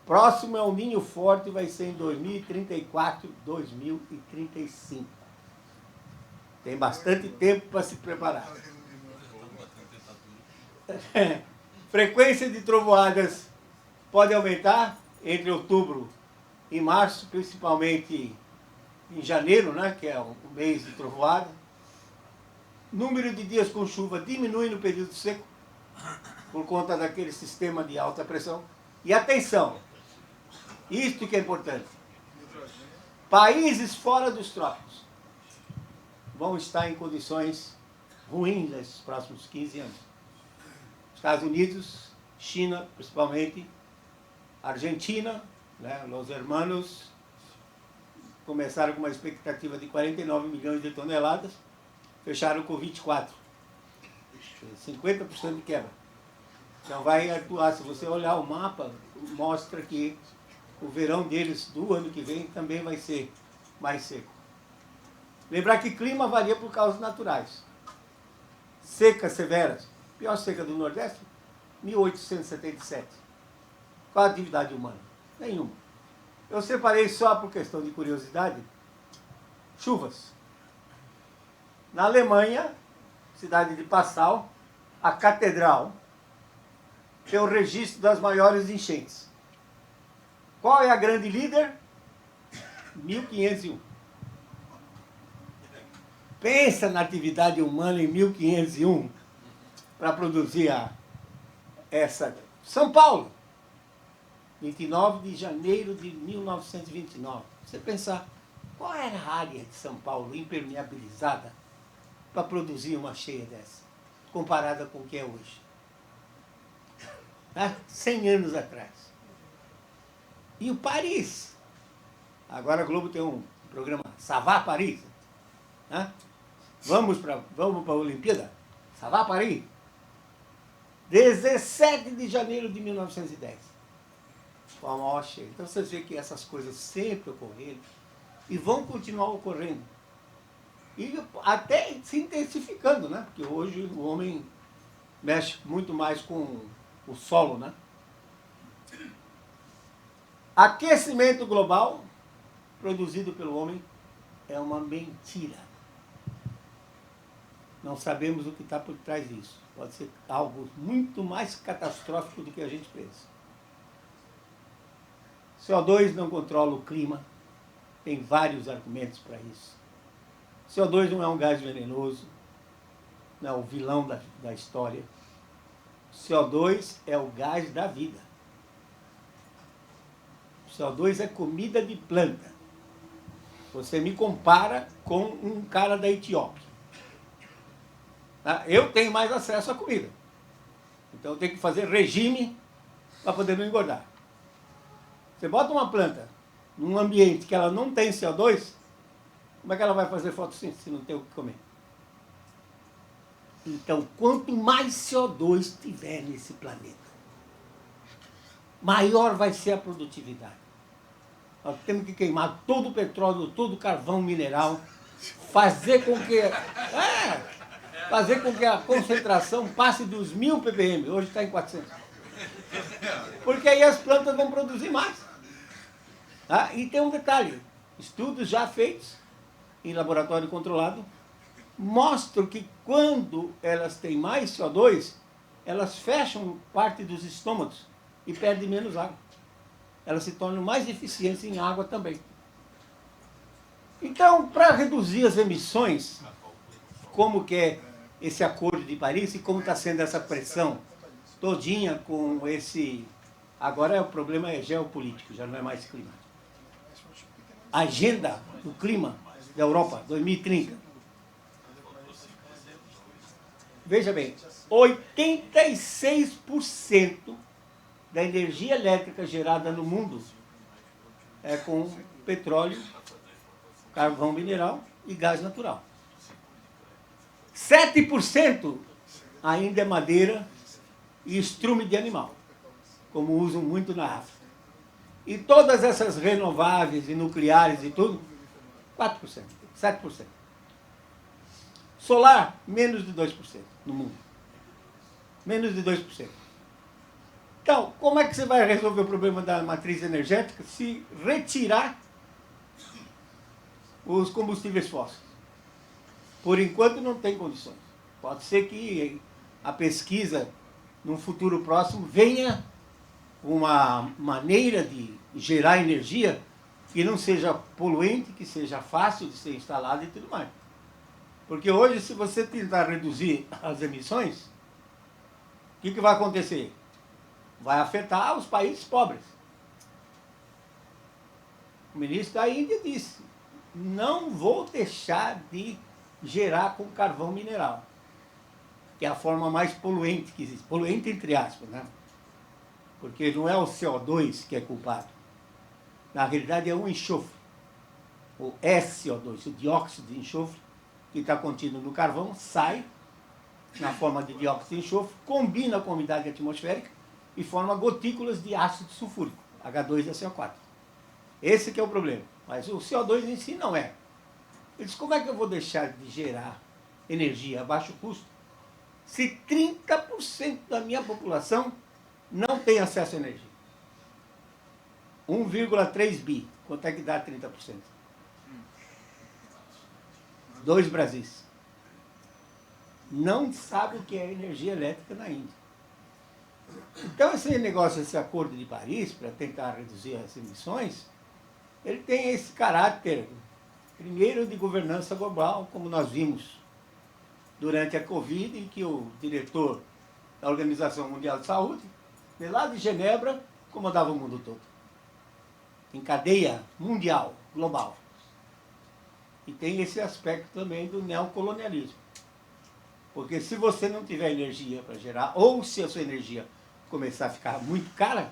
Próximo El Niño forte vai ser em 2034, 2035. Tem bastante tempo para se preparar. Frequência de trovoadas pode aumentar entre outubro e março, principalmente em janeiro, né, que é o mês de trovoada. Número de dias com chuva diminui no período seco, por conta daquele sistema de alta pressão. E atenção, isto que é importante. Países fora dos trópicos vão estar em condições ruins nesses próximos 15 anos. Estados Unidos, China, principalmente, Argentina, né, Los Hermanos, começaram com uma expectativa de 49 milhões de toneladas, fecharam com 24. 50% de quebra. Então vai atuar, se você olhar o mapa, mostra que o verão deles do ano que vem também vai ser mais seco. Lembrar que clima varia por causas naturais. Secas severas. Pior seca do Nordeste, 1877. Qual a atividade humana? Nenhuma. Eu separei só por questão de curiosidade, chuvas. Na Alemanha, cidade de Passau, a catedral tem o registro das maiores enchentes. Qual é a grande líder? 1501. Pensa na atividade humana em 1501 para produzir essa. São Paulo, 29 de janeiro de 1929. Você pensar, qual era a área de São Paulo impermeabilizada para produzir uma cheia dessa, comparada com o que é hoje? 100 anos atrás. E o Paris? Agora a Globo tem um programa, Ça va Paris? Vamos para a Olimpíada? Ça va Paris? 17 de janeiro de 1910. Foi a maior cheia. Então você vê que essas coisas sempre ocorreram e vão continuar ocorrendo. E até se intensificando, né? Porque hoje o homem mexe muito mais com o solo, né? aquecimento global produzido pelo homem é uma mentira. Não sabemos o que está por trás disso. Pode ser algo muito mais catastrófico do que a gente pensa. CO2 não controla o clima. Tem vários argumentos para isso. CO2 não é um gás venenoso. Não é o vilão da história. CO2 é o gás da vida. CO2 é comida de planta. Você me compara com um cara da Etiópia. Tá? Eu tenho mais acesso à comida. Então eu tenho que fazer regime para poder não engordar. Você bota uma planta num ambiente que ela não tem CO2, como é que ela vai fazer fotossíntese se não tem o que comer? Então, quanto mais CO2 tiver nesse planeta, maior vai ser a produtividade. Nós temos que queimar todo o petróleo, todo o carvão mineral, fazer com que a concentração passe dos 1000 ppm, hoje está em 400. Porque aí as plantas vão produzir mais. Tá? E tem um detalhe, estudos já feitos em laboratório controlado mostram que quando elas têm mais CO2, elas fecham parte dos estômagos e perdem menos água. Elas se tornam mais eficientes em água também. Então, para reduzir as emissões, como que é esse Acordo de Paris e como está sendo essa pressão todinha com esse... Agora o problema é geopolítico, já não é mais climático. A agenda do clima da Europa, 2030. Veja bem, 86% da energia elétrica gerada no mundo é com petróleo, carvão mineral e gás natural. 7% ainda é madeira e estrume de animal, como usam muito na África. E todas essas renováveis e nucleares e tudo, 4%, 7%. Solar, menos de 2% no mundo. Menos de 2%. Então, como é que você vai resolver o problema da matriz energética se retirar os combustíveis fósseis? Por enquanto não tem condições. Pode ser que a pesquisa, num futuro próximo, venha uma maneira de gerar energia que não seja poluente, que seja fácil de ser instalada e tudo mais. Porque hoje, se você tentar reduzir as emissões, o que vai acontecer? Vai afetar os países pobres. O ministro da Índia disse, não vou deixar de gerar com carvão mineral, que é a forma mais poluente que existe. Poluente entre aspas, né? Porque não é o CO2 que é culpado. Na realidade é o enxofre. O SO2, o dióxido de enxofre, que está contido no carvão, sai na forma de dióxido de enxofre, combina com a umidade atmosférica e forma gotículas de ácido sulfúrico, H2 e CO4. Esse que é o problema. Mas o CO2 em si não é. Ele diz, como é que eu vou deixar de gerar energia a baixo custo se 30% da minha população não tem acesso à energia? 1,3 bi. Quanto é que dá 30%? 2 Brasis. Não sabe o que é energia elétrica na Índia. Então, esse negócio, esse Acordo de Paris, para tentar reduzir as emissões, ele tem esse caráter, primeiro, de governança global, como nós vimos durante a Covid, em que o diretor da Organização Mundial de Saúde, de lá de Genebra, comandava o mundo todo. Em cadeia mundial, global. E tem esse aspecto também do neocolonialismo. Porque se você não tiver energia para gerar, ou se a sua energia começar a ficar muito cara,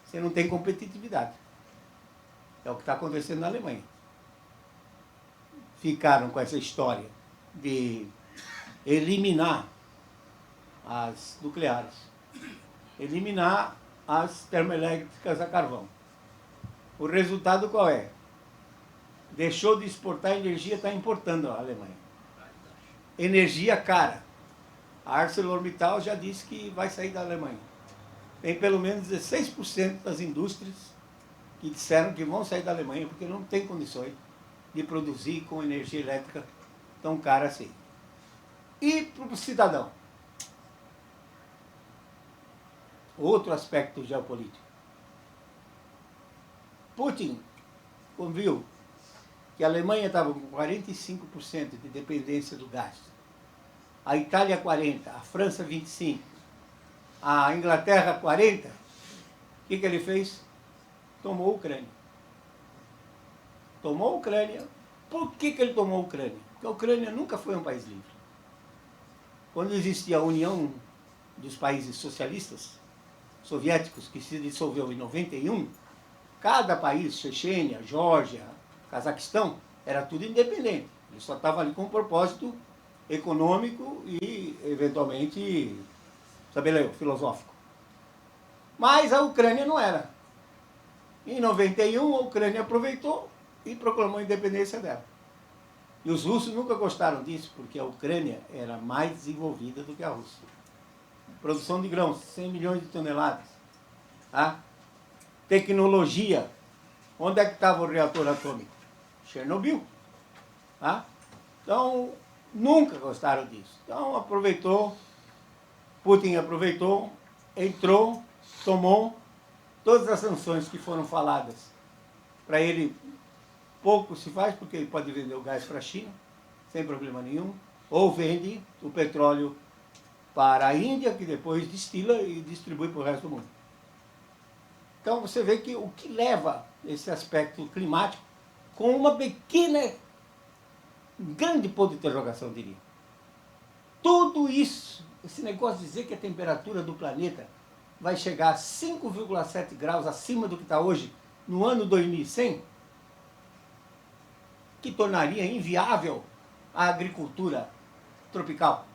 você não tem competitividade. É o que está acontecendo na Alemanha. Ficaram com essa história de eliminar as nucleares, eliminar as termoelétricas a carvão. O resultado qual é? Deixou de exportar energia, está importando a Alemanha. Energia cara. A ArcelorMittal já disse que vai sair da Alemanha. Tem pelo menos 16% das indústrias e disseram que vão sair da Alemanha porque não tem condições de produzir com energia elétrica tão cara assim. E para o cidadão? Outro aspecto geopolítico. Putin, quando viu que a Alemanha estava com 45% de dependência do gás, a Itália 40%, a França 25%, a Inglaterra 40%, o que ele fez? Tomou a Ucrânia. Tomou a Ucrânia. Por que ele tomou a Ucrânia? Porque a Ucrânia nunca foi um país livre. Quando existia a União dos Países Socialistas Soviéticos, que se dissolveu em 91, cada país, Chechênia, Geórgia, Cazaquistão, era tudo independente. Ele só estava ali com um propósito econômico e, eventualmente, filosófico. Mas a Ucrânia não era. Em 91, a Ucrânia aproveitou e proclamou a independência dela. E os russos nunca gostaram disso, porque a Ucrânia era mais desenvolvida do que a Rússia. Produção de grãos, 100 milhões de toneladas. Tá? Tecnologia. Onde é que estava o reator atômico? Chernobyl. Tá? Então, nunca gostaram disso. Então, Putin aproveitou, entrou, tomou todas as sanções que foram faladas. Para ele, pouco se faz, porque ele pode vender o gás para a China, sem problema nenhum, ou vende o petróleo para a Índia, que depois destila e distribui para o resto do mundo. Então, você vê que o que leva esse aspecto climático, com uma pequena, grande ponto de interrogação, diria. Tudo isso, esse negócio de dizer que a temperatura do planeta vai chegar a 5,7 graus acima do que está hoje, no ano 2100, que tornaria inviável a agricultura tropical.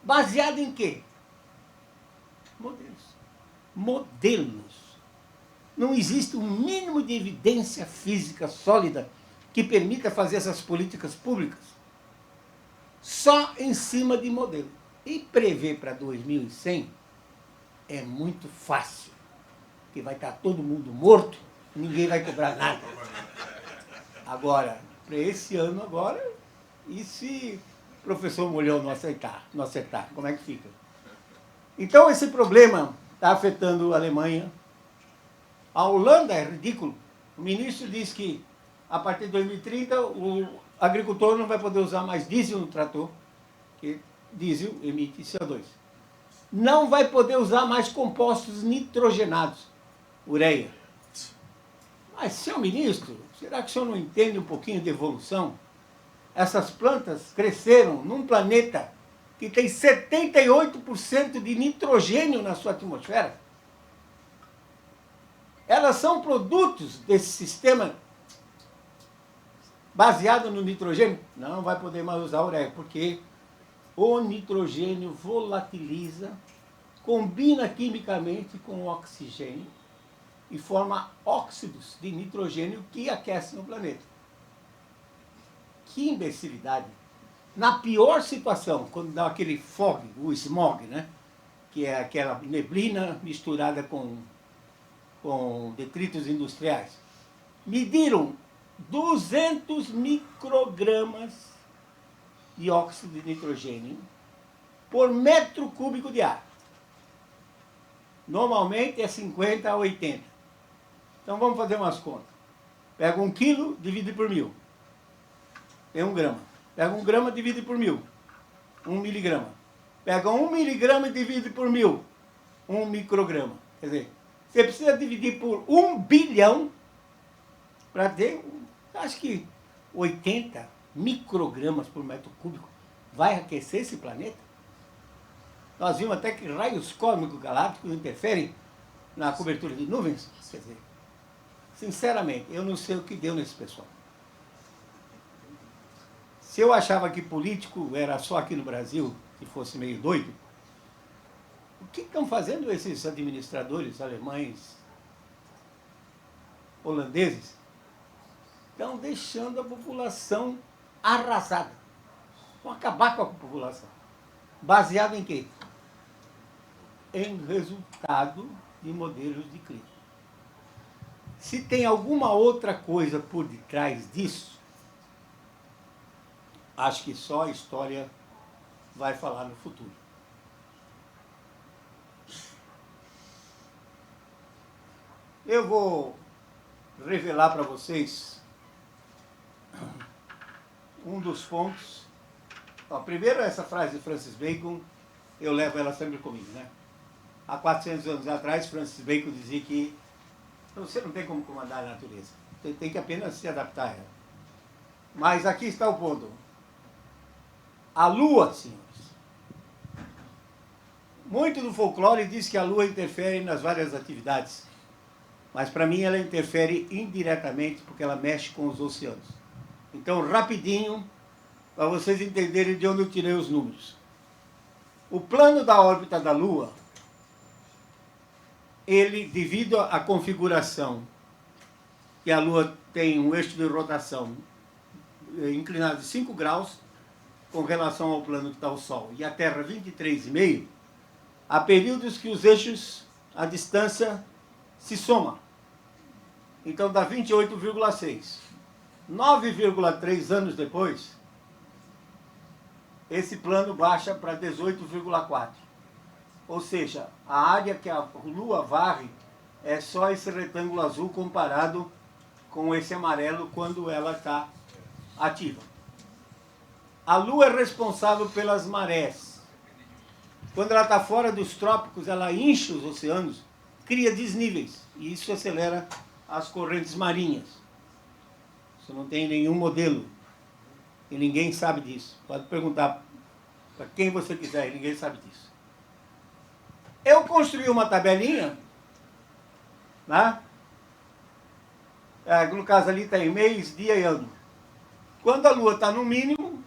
Baseado em quê? Modelos. Não existe um mínimo de evidência física sólida que permita fazer essas políticas públicas só em cima de modelo. E prever para 2100 é muito fácil, porque vai estar todo mundo morto, ninguém vai cobrar nada. Agora, para esse ano agora, e se o professor Molhão não acertar, como é que fica? Então esse problema está afetando a Alemanha. A Holanda é ridículo. O ministro diz que a partir de 2030 o agricultor não vai poder usar mais diesel no trator, porque diesel emite CO2. Não vai poder usar mais compostos nitrogenados, ureia. Mas, senhor ministro, será que o senhor não entende um pouquinho de evolução? Essas plantas cresceram num planeta que tem 78% de nitrogênio na sua atmosfera. Elas são produtos desse sistema baseado no nitrogênio. Não vai poder mais usar ureia, porque o nitrogênio volatiliza, combina quimicamente com o oxigênio e forma óxidos de nitrogênio que aquecem o planeta. Que imbecilidade! Na pior situação, quando dá aquele fog, o smog, né? Que é aquela neblina misturada com detritos industriais, mediram 200 microgramas de óxido de nitrogênio por metro cúbico de ar. Normalmente é 50 a 80. Então vamos fazer umas contas. Pega 1 quilo, divide por 1000. Tem 1 grama. Pega 1 grama, divide por 1000. 1 miligrama. Pega 1 miligrama e divide por 1000. 1 micrograma. Quer dizer, você precisa dividir por 1 bilhão para ter, acho que 80 microgramas por metro cúbico. Vai aquecer esse planeta? Nós vimos até que raios cósmicos galácticos interferem na cobertura de nuvens. Quer dizer, sinceramente, eu não sei o que deu nesse pessoal. Se eu achava que político era só aqui no Brasil, que fosse meio doido, o que estão fazendo esses administradores alemães, holandeses? Estão deixando a população arrasada. Vão acabar com a população. Baseado em quê? Em resultado de modelos de clima. Se tem alguma outra coisa por detrás disso, acho que só a história vai falar no futuro. Eu vou revelar para vocês um dos pontos. Ó, primeiro, essa frase de Francis Bacon, eu levo ela sempre comigo, né? Há 400 anos atrás, Francis Bacon dizia que você não tem como comandar a natureza. Você tem que apenas se adaptar a ela. Mas aqui está o ponto. A Lua, senhores. Muito do folclore diz que a Lua interfere nas várias atividades. Mas para mim ela interfere indiretamente porque ela mexe com os oceanos. Então, rapidinho, para vocês entenderem de onde eu tirei os números. O plano da órbita da Lua, ele, devido à configuração, que a Lua tem um eixo de rotação inclinado de 5 graus, com relação ao plano que está o Sol, e a Terra 23,5, há períodos que os eixos, a distância, se soma. Então dá 28,6. 9,3 anos depois, esse plano baixa para 18,4. Ou seja, a área que a Lua varre é só esse retângulo azul comparado com esse amarelo quando ela está ativa. A Lua é responsável pelas marés. Quando ela está fora dos trópicos, ela enche os oceanos, cria desníveis, e isso acelera as correntes marinhas. Isso não tem nenhum modelo, e ninguém sabe disso. Pode perguntar para quem você quiser, e ninguém sabe disso. Eu construí uma tabelinha, né? No caso ali tem mês, dia e ano. Quando a Lua está no mínimo,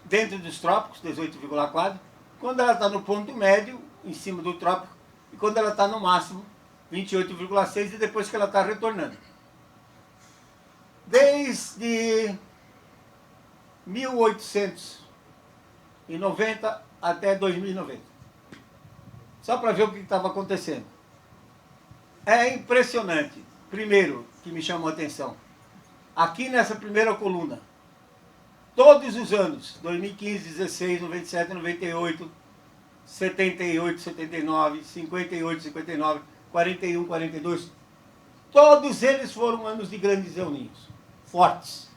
dentro dos trópicos, 18,4, quando ela está no ponto médio, em cima do trópico, e quando ela está no máximo, 28,6, e depois que ela está retornando. Desde 1890 até 2090. Só para ver o que estava acontecendo. É impressionante. Primeiro, que me chamou a atenção. Aqui nessa primeira coluna, todos os anos, 2015, 16, 97, 98, 78, 79, 58, 59, 41, 42, todos eles foram anos de grandes El Niños, fortes.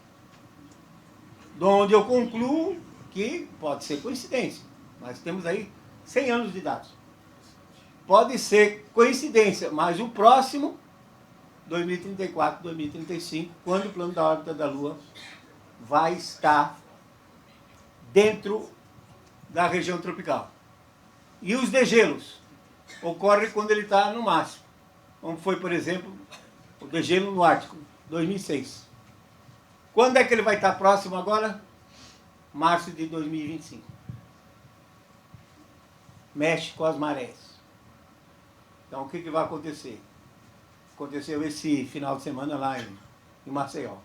De onde eu concluo que pode ser coincidência. Nós temos aí 100 anos de dados. Pode ser coincidência, mas o próximo, 2034, 2035, quando o plano da órbita da Lua vai estar dentro da região tropical. E os degelos ocorrem quando ele está no máximo, como foi, por exemplo, o degelo no Ártico, 2006. Quando é que ele vai estar próximo agora? Março de 2025. Mexe com as marés. Então, o que vai acontecer? Aconteceu esse final de semana lá em Maceió.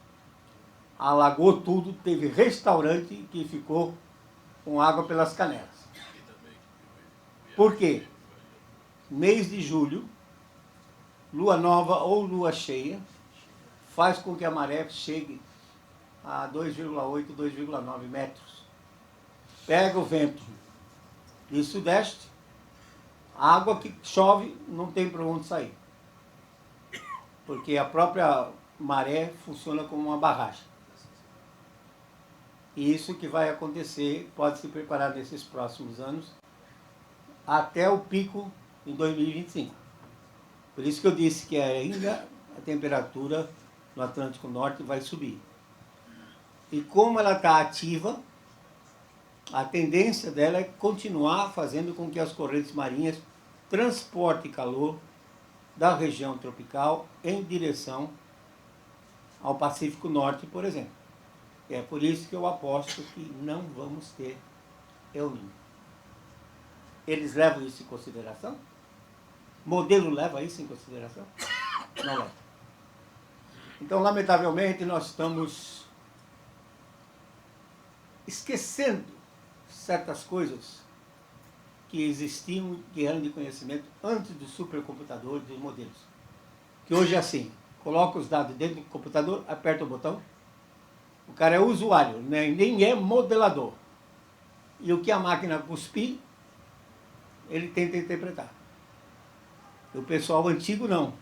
Alagou tudo, teve restaurante que ficou com água pelas canelas. Por quê? Mês de julho, lua nova ou lua cheia, faz com que a maré chegue a 2,8, 2,9 metros. Pega o vento de sudeste, a água que chove não tem para onde sair. Porque a própria maré funciona como uma barragem. E isso que vai acontecer, pode se preparar nesses próximos anos, até o pico em 2025. Por isso que eu disse que ainda a temperatura no Atlântico Norte vai subir. E como ela está ativa, a tendência dela é continuar fazendo com que as correntes marinhas transportem calor da região tropical em direção ao Pacífico Norte, por exemplo. É por isso que eu aposto que não vamos ter El Niño. Eles levam isso em consideração? O modelo leva isso em consideração? Não leva. Então, lamentavelmente, nós estamos esquecendo certas coisas que existiam, que eram de conhecimento antes do supercomputador, dos modelos. Que hoje é assim, coloca os dados dentro do computador, aperta o botão, o cara é usuário, né? Nem é modelador. E o que a máquina cuspir, ele tenta interpretar. O pessoal antigo não.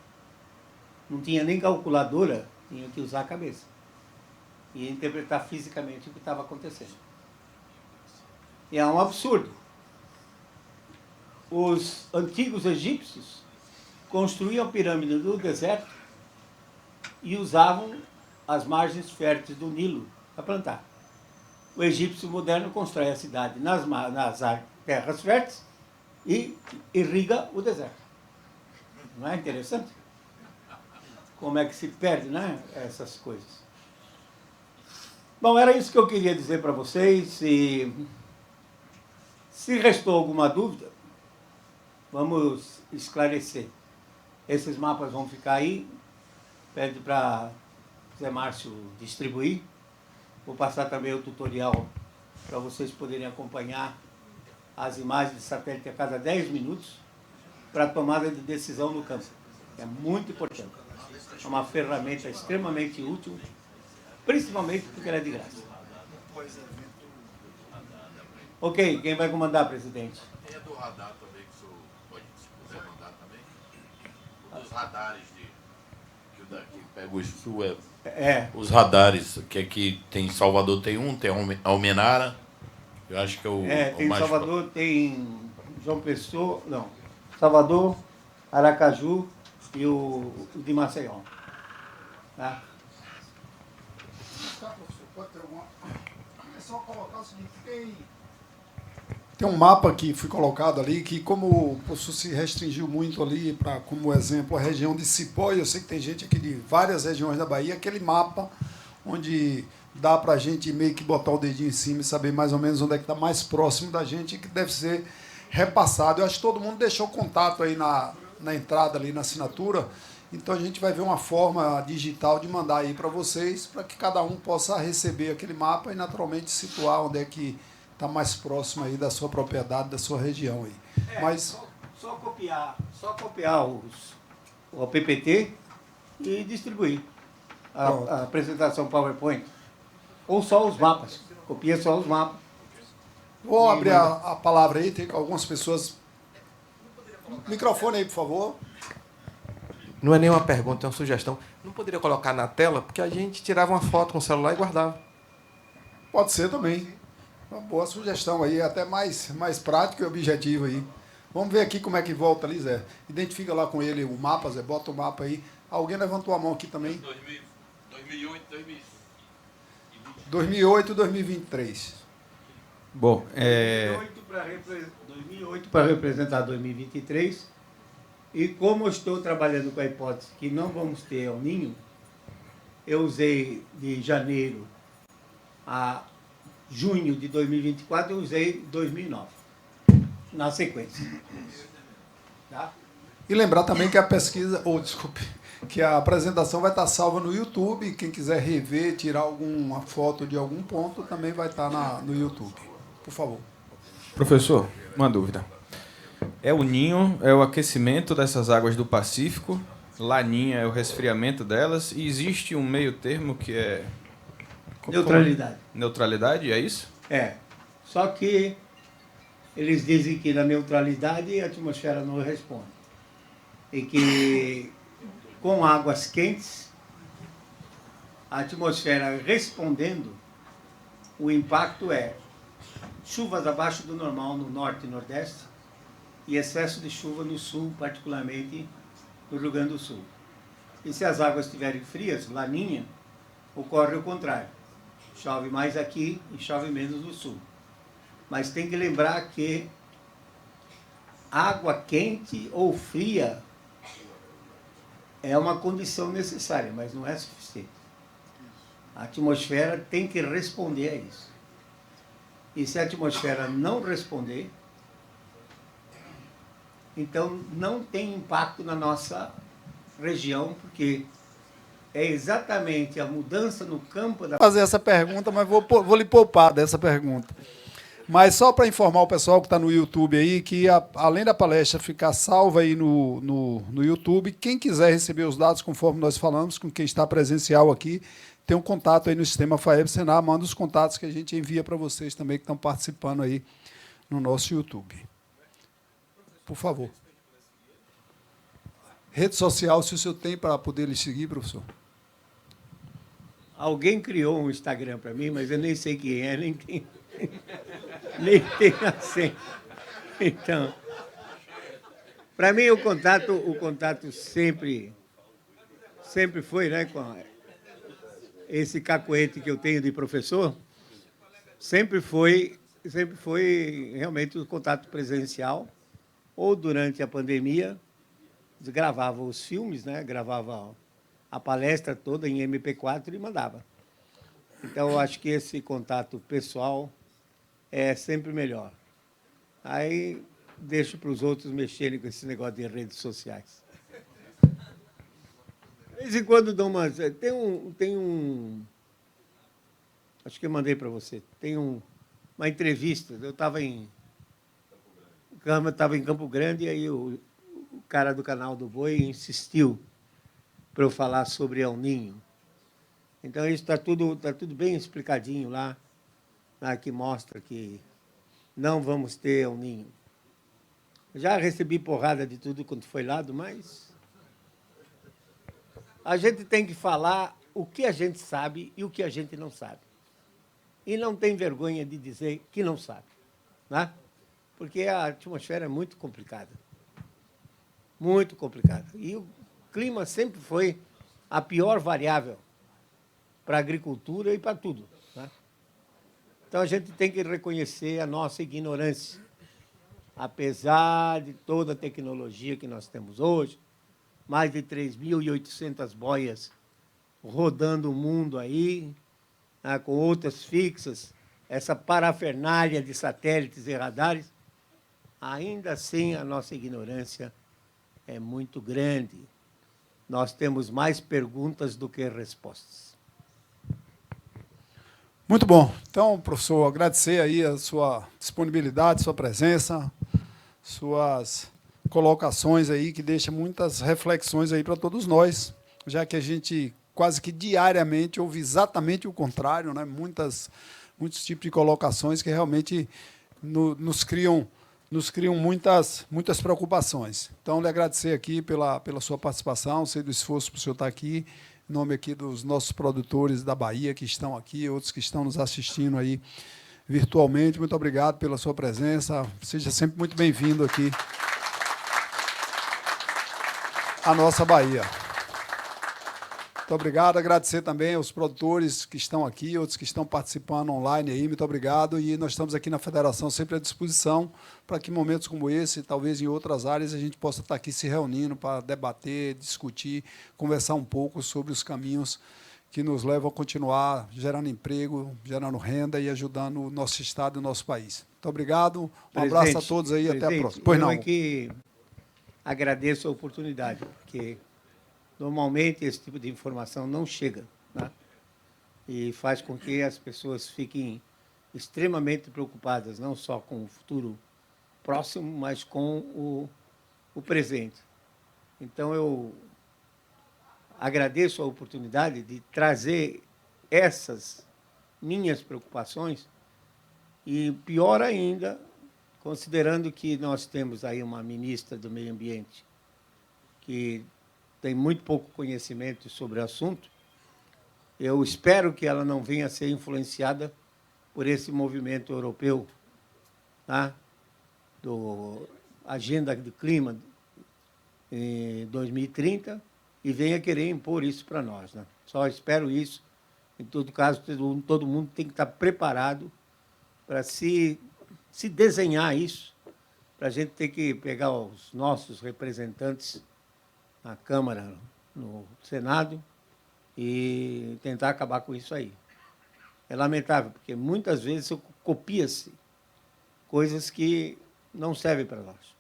Não tinha nem calculadora, tinha que usar a cabeça. E interpretar fisicamente o que estava acontecendo. E é um absurdo. Os antigos egípcios construíam a pirâmide no deserto e usavam as margens férteis do Nilo para plantar. O egípcio moderno constrói a cidade nas terras férteis e irriga o deserto. Não é interessante? Como é que se perde, né, essas coisas. Bom, era isso que eu queria dizer para vocês. Se restou alguma dúvida, vamos esclarecer. Esses mapas vão ficar aí. Pede para Zé Márcio distribuir. Vou passar também o tutorial para vocês poderem acompanhar as imagens de satélite a cada 10 minutos para a tomada de decisão no campo. É muito importante. É uma ferramenta extremamente útil, principalmente porque ela é de graça. Ok, quem vai comandar, presidente? Tem a do radar também, que o senhor pode, se puder mandar também. Os radares que pega o sul, os radares, que aqui tem em Salvador, tem Almenara, eu acho que é o tem mais... Salvador, tem João Pessoa, não, Salvador, Aracaju e o de Maceió. Tá? Pode ter alguma... É só colocar o seguinte, tem um mapa que foi colocado ali, que como o professor se restringiu muito ali, para como exemplo, a região de Cipó, e eu sei que tem gente aqui de várias regiões da Bahia, aquele mapa onde dá para a gente meio que botar o dedinho em cima e saber mais ou menos onde é que está mais próximo da gente e que deve ser repassado. Eu acho que todo mundo deixou contato aí na entrada ali, na assinatura, então a gente vai ver uma forma digital de mandar aí para vocês, para que cada um possa receber aquele mapa e naturalmente situar onde é que está mais próximo aí da sua propriedade, da sua região aí. Mas Só copiar o PPT e distribuir a apresentação PowerPoint. Ou só os mapas. Copia só os mapas. vou abrir a palavra aí, tem algumas pessoas. Microfone aí, por favor. Não é nenhuma pergunta, é uma sugestão. Não poderia colocar na tela, porque a gente tirava uma foto com o celular e guardava. Pode ser também. Uma boa sugestão aí, até mais prático e objetivo aí. Vamos ver aqui como é que volta ali, Zé. Identifica lá com ele o mapa, Zé, bota o mapa aí. Alguém levantou a mão aqui também? 2008, 2008 e 2023. Bom, 2008 para representar 2023. E como eu estou trabalhando com a hipótese que não vamos ter El Niño, eu usei de janeiro a junho de 2024, eu usei 2009, na sequência. Tá? E lembrar também que a pesquisa, que a apresentação vai estar salva no YouTube. Quem quiser rever, tirar alguma foto de algum ponto, também vai estar no YouTube. Por favor. professor, uma dúvida. El Niño é o aquecimento dessas águas do Pacífico, Laninha é o resfriamento delas, e existe um meio termo que é... Neutralidade. Neutralidade, é isso? É. Só que eles dizem que na neutralidade a atmosfera não responde. E que com águas quentes, a atmosfera respondendo, o impacto é chuvas abaixo do normal no norte e nordeste e excesso de chuva no sul, particularmente no Rio Grande do Sul. E se as águas estiverem frias, laninha, ocorre o contrário. Chove mais aqui e chove menos no sul. Mas tem que lembrar que água quente ou fria é uma condição necessária, mas não é suficiente. A atmosfera tem que responder a isso. E se a atmosfera não responder, então não tem impacto na nossa região, porque é exatamente a mudança no campo da... Fazer essa pergunta, mas vou lhe poupar dessa pergunta. Mas só para informar o pessoal que está no YouTube aí, que além da palestra ficar salva aí no YouTube, quem quiser receber os dados, conforme nós falamos, com quem está presencial aqui, tem um contato aí no sistema FAEB Senar, manda os contatos que a gente envia para vocês também que estão participando aí no nosso YouTube. Por favor. Rede social, se o senhor tem para poder lhe seguir, professor. Alguém criou um Instagram para mim, mas eu nem sei quem é, nem tenho a senha. Então, para mim, o contato sempre foi, né, com esse cacoete que eu tenho de professor, sempre foi realmente o contato presencial, ou durante a pandemia, gravava os filmes, né, gravava a palestra toda em MP4 e mandava. Então, eu acho que esse contato pessoal é sempre melhor. Aí, deixo para os outros mexerem com esse negócio de redes sociais. De vez em quando dou umas... Tem um... Acho que eu mandei para você. Tem uma entrevista. Eu estava em Campo Grande e aí o cara do canal do Boi insistiu para eu falar sobre El Ninho. Então, isso está tudo bem explicadinho lá, que mostra que não vamos ter El Ninho. Já recebi porrada de tudo quanto foi lado, mas a gente tem que falar o que a gente sabe e o que a gente não sabe. E não tem vergonha de dizer que não sabe, né? Porque a atmosfera é muito complicada. Muito complicada. E o clima sempre foi a pior variável para a agricultura e para tudo, né? Então, a gente tem que reconhecer a nossa ignorância. Apesar de toda a tecnologia que nós temos hoje, mais de 3.800 boias rodando o mundo aí, né, com outras fixas, essa parafernália de satélites e radares, ainda assim a nossa ignorância é muito grande. Nós temos mais perguntas do que respostas. Muito bom. Então, professor, agradecer aí a sua disponibilidade, sua presença, suas colocações aí, que deixam muitas reflexões aí para todos nós, já que a gente quase que diariamente ouve exatamente o contrário, né? Muitos tipos de colocações que realmente nos criam muitas preocupações. Então, lhe agradecer aqui pela sua participação, sei do esforço para o senhor estar aqui, em nome aqui dos nossos produtores da Bahia que estão aqui, outros que estão nos assistindo aí virtualmente. Muito obrigado pela sua presença. Seja sempre muito bem-vindo aqui à nossa Bahia. Muito obrigado. Agradecer também aos produtores que estão aqui, outros que estão participando online aí. Muito obrigado. E nós estamos aqui na Federação sempre à disposição para que em momentos como esse, talvez em outras áreas, a gente possa estar aqui se reunindo para debater, discutir, conversar um pouco sobre os caminhos que nos levam a continuar gerando emprego, gerando renda e ajudando o nosso Estado e o nosso país. Muito obrigado. Um abraço a todos aí e até a próxima. Pois não. Eu aqui agradeço a oportunidade, porque normalmente esse tipo de informação não chega, né? E faz com que as pessoas fiquem extremamente preocupadas, não só com o futuro próximo, mas com o presente. Então, eu agradeço a oportunidade de trazer essas minhas preocupações e, pior ainda, considerando que nós temos aí uma ministra do Meio Ambiente que tem muito pouco conhecimento sobre o assunto, eu espero que ela não venha a ser influenciada por esse movimento europeu, tá? Do Agenda do Clima em 2030, e venha querer impor isso para nós, né? Só espero isso. Em todo caso, todo mundo tem que estar preparado para se desenhar isso, para a gente ter que pegar os nossos representantes na Câmara, no Senado, e tentar acabar com isso aí. É lamentável, porque muitas vezes copia-se coisas que não servem para nós.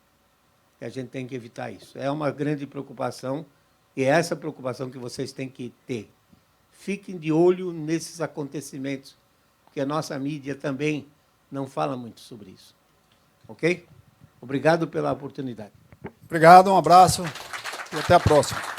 E a gente tem que evitar isso. É uma grande preocupação, e é essa preocupação que vocês têm que ter. Fiquem de olho nesses acontecimentos, porque a nossa mídia também não fala muito sobre isso. Ok? Obrigado pela oportunidade. Obrigado, um abraço e até a próxima.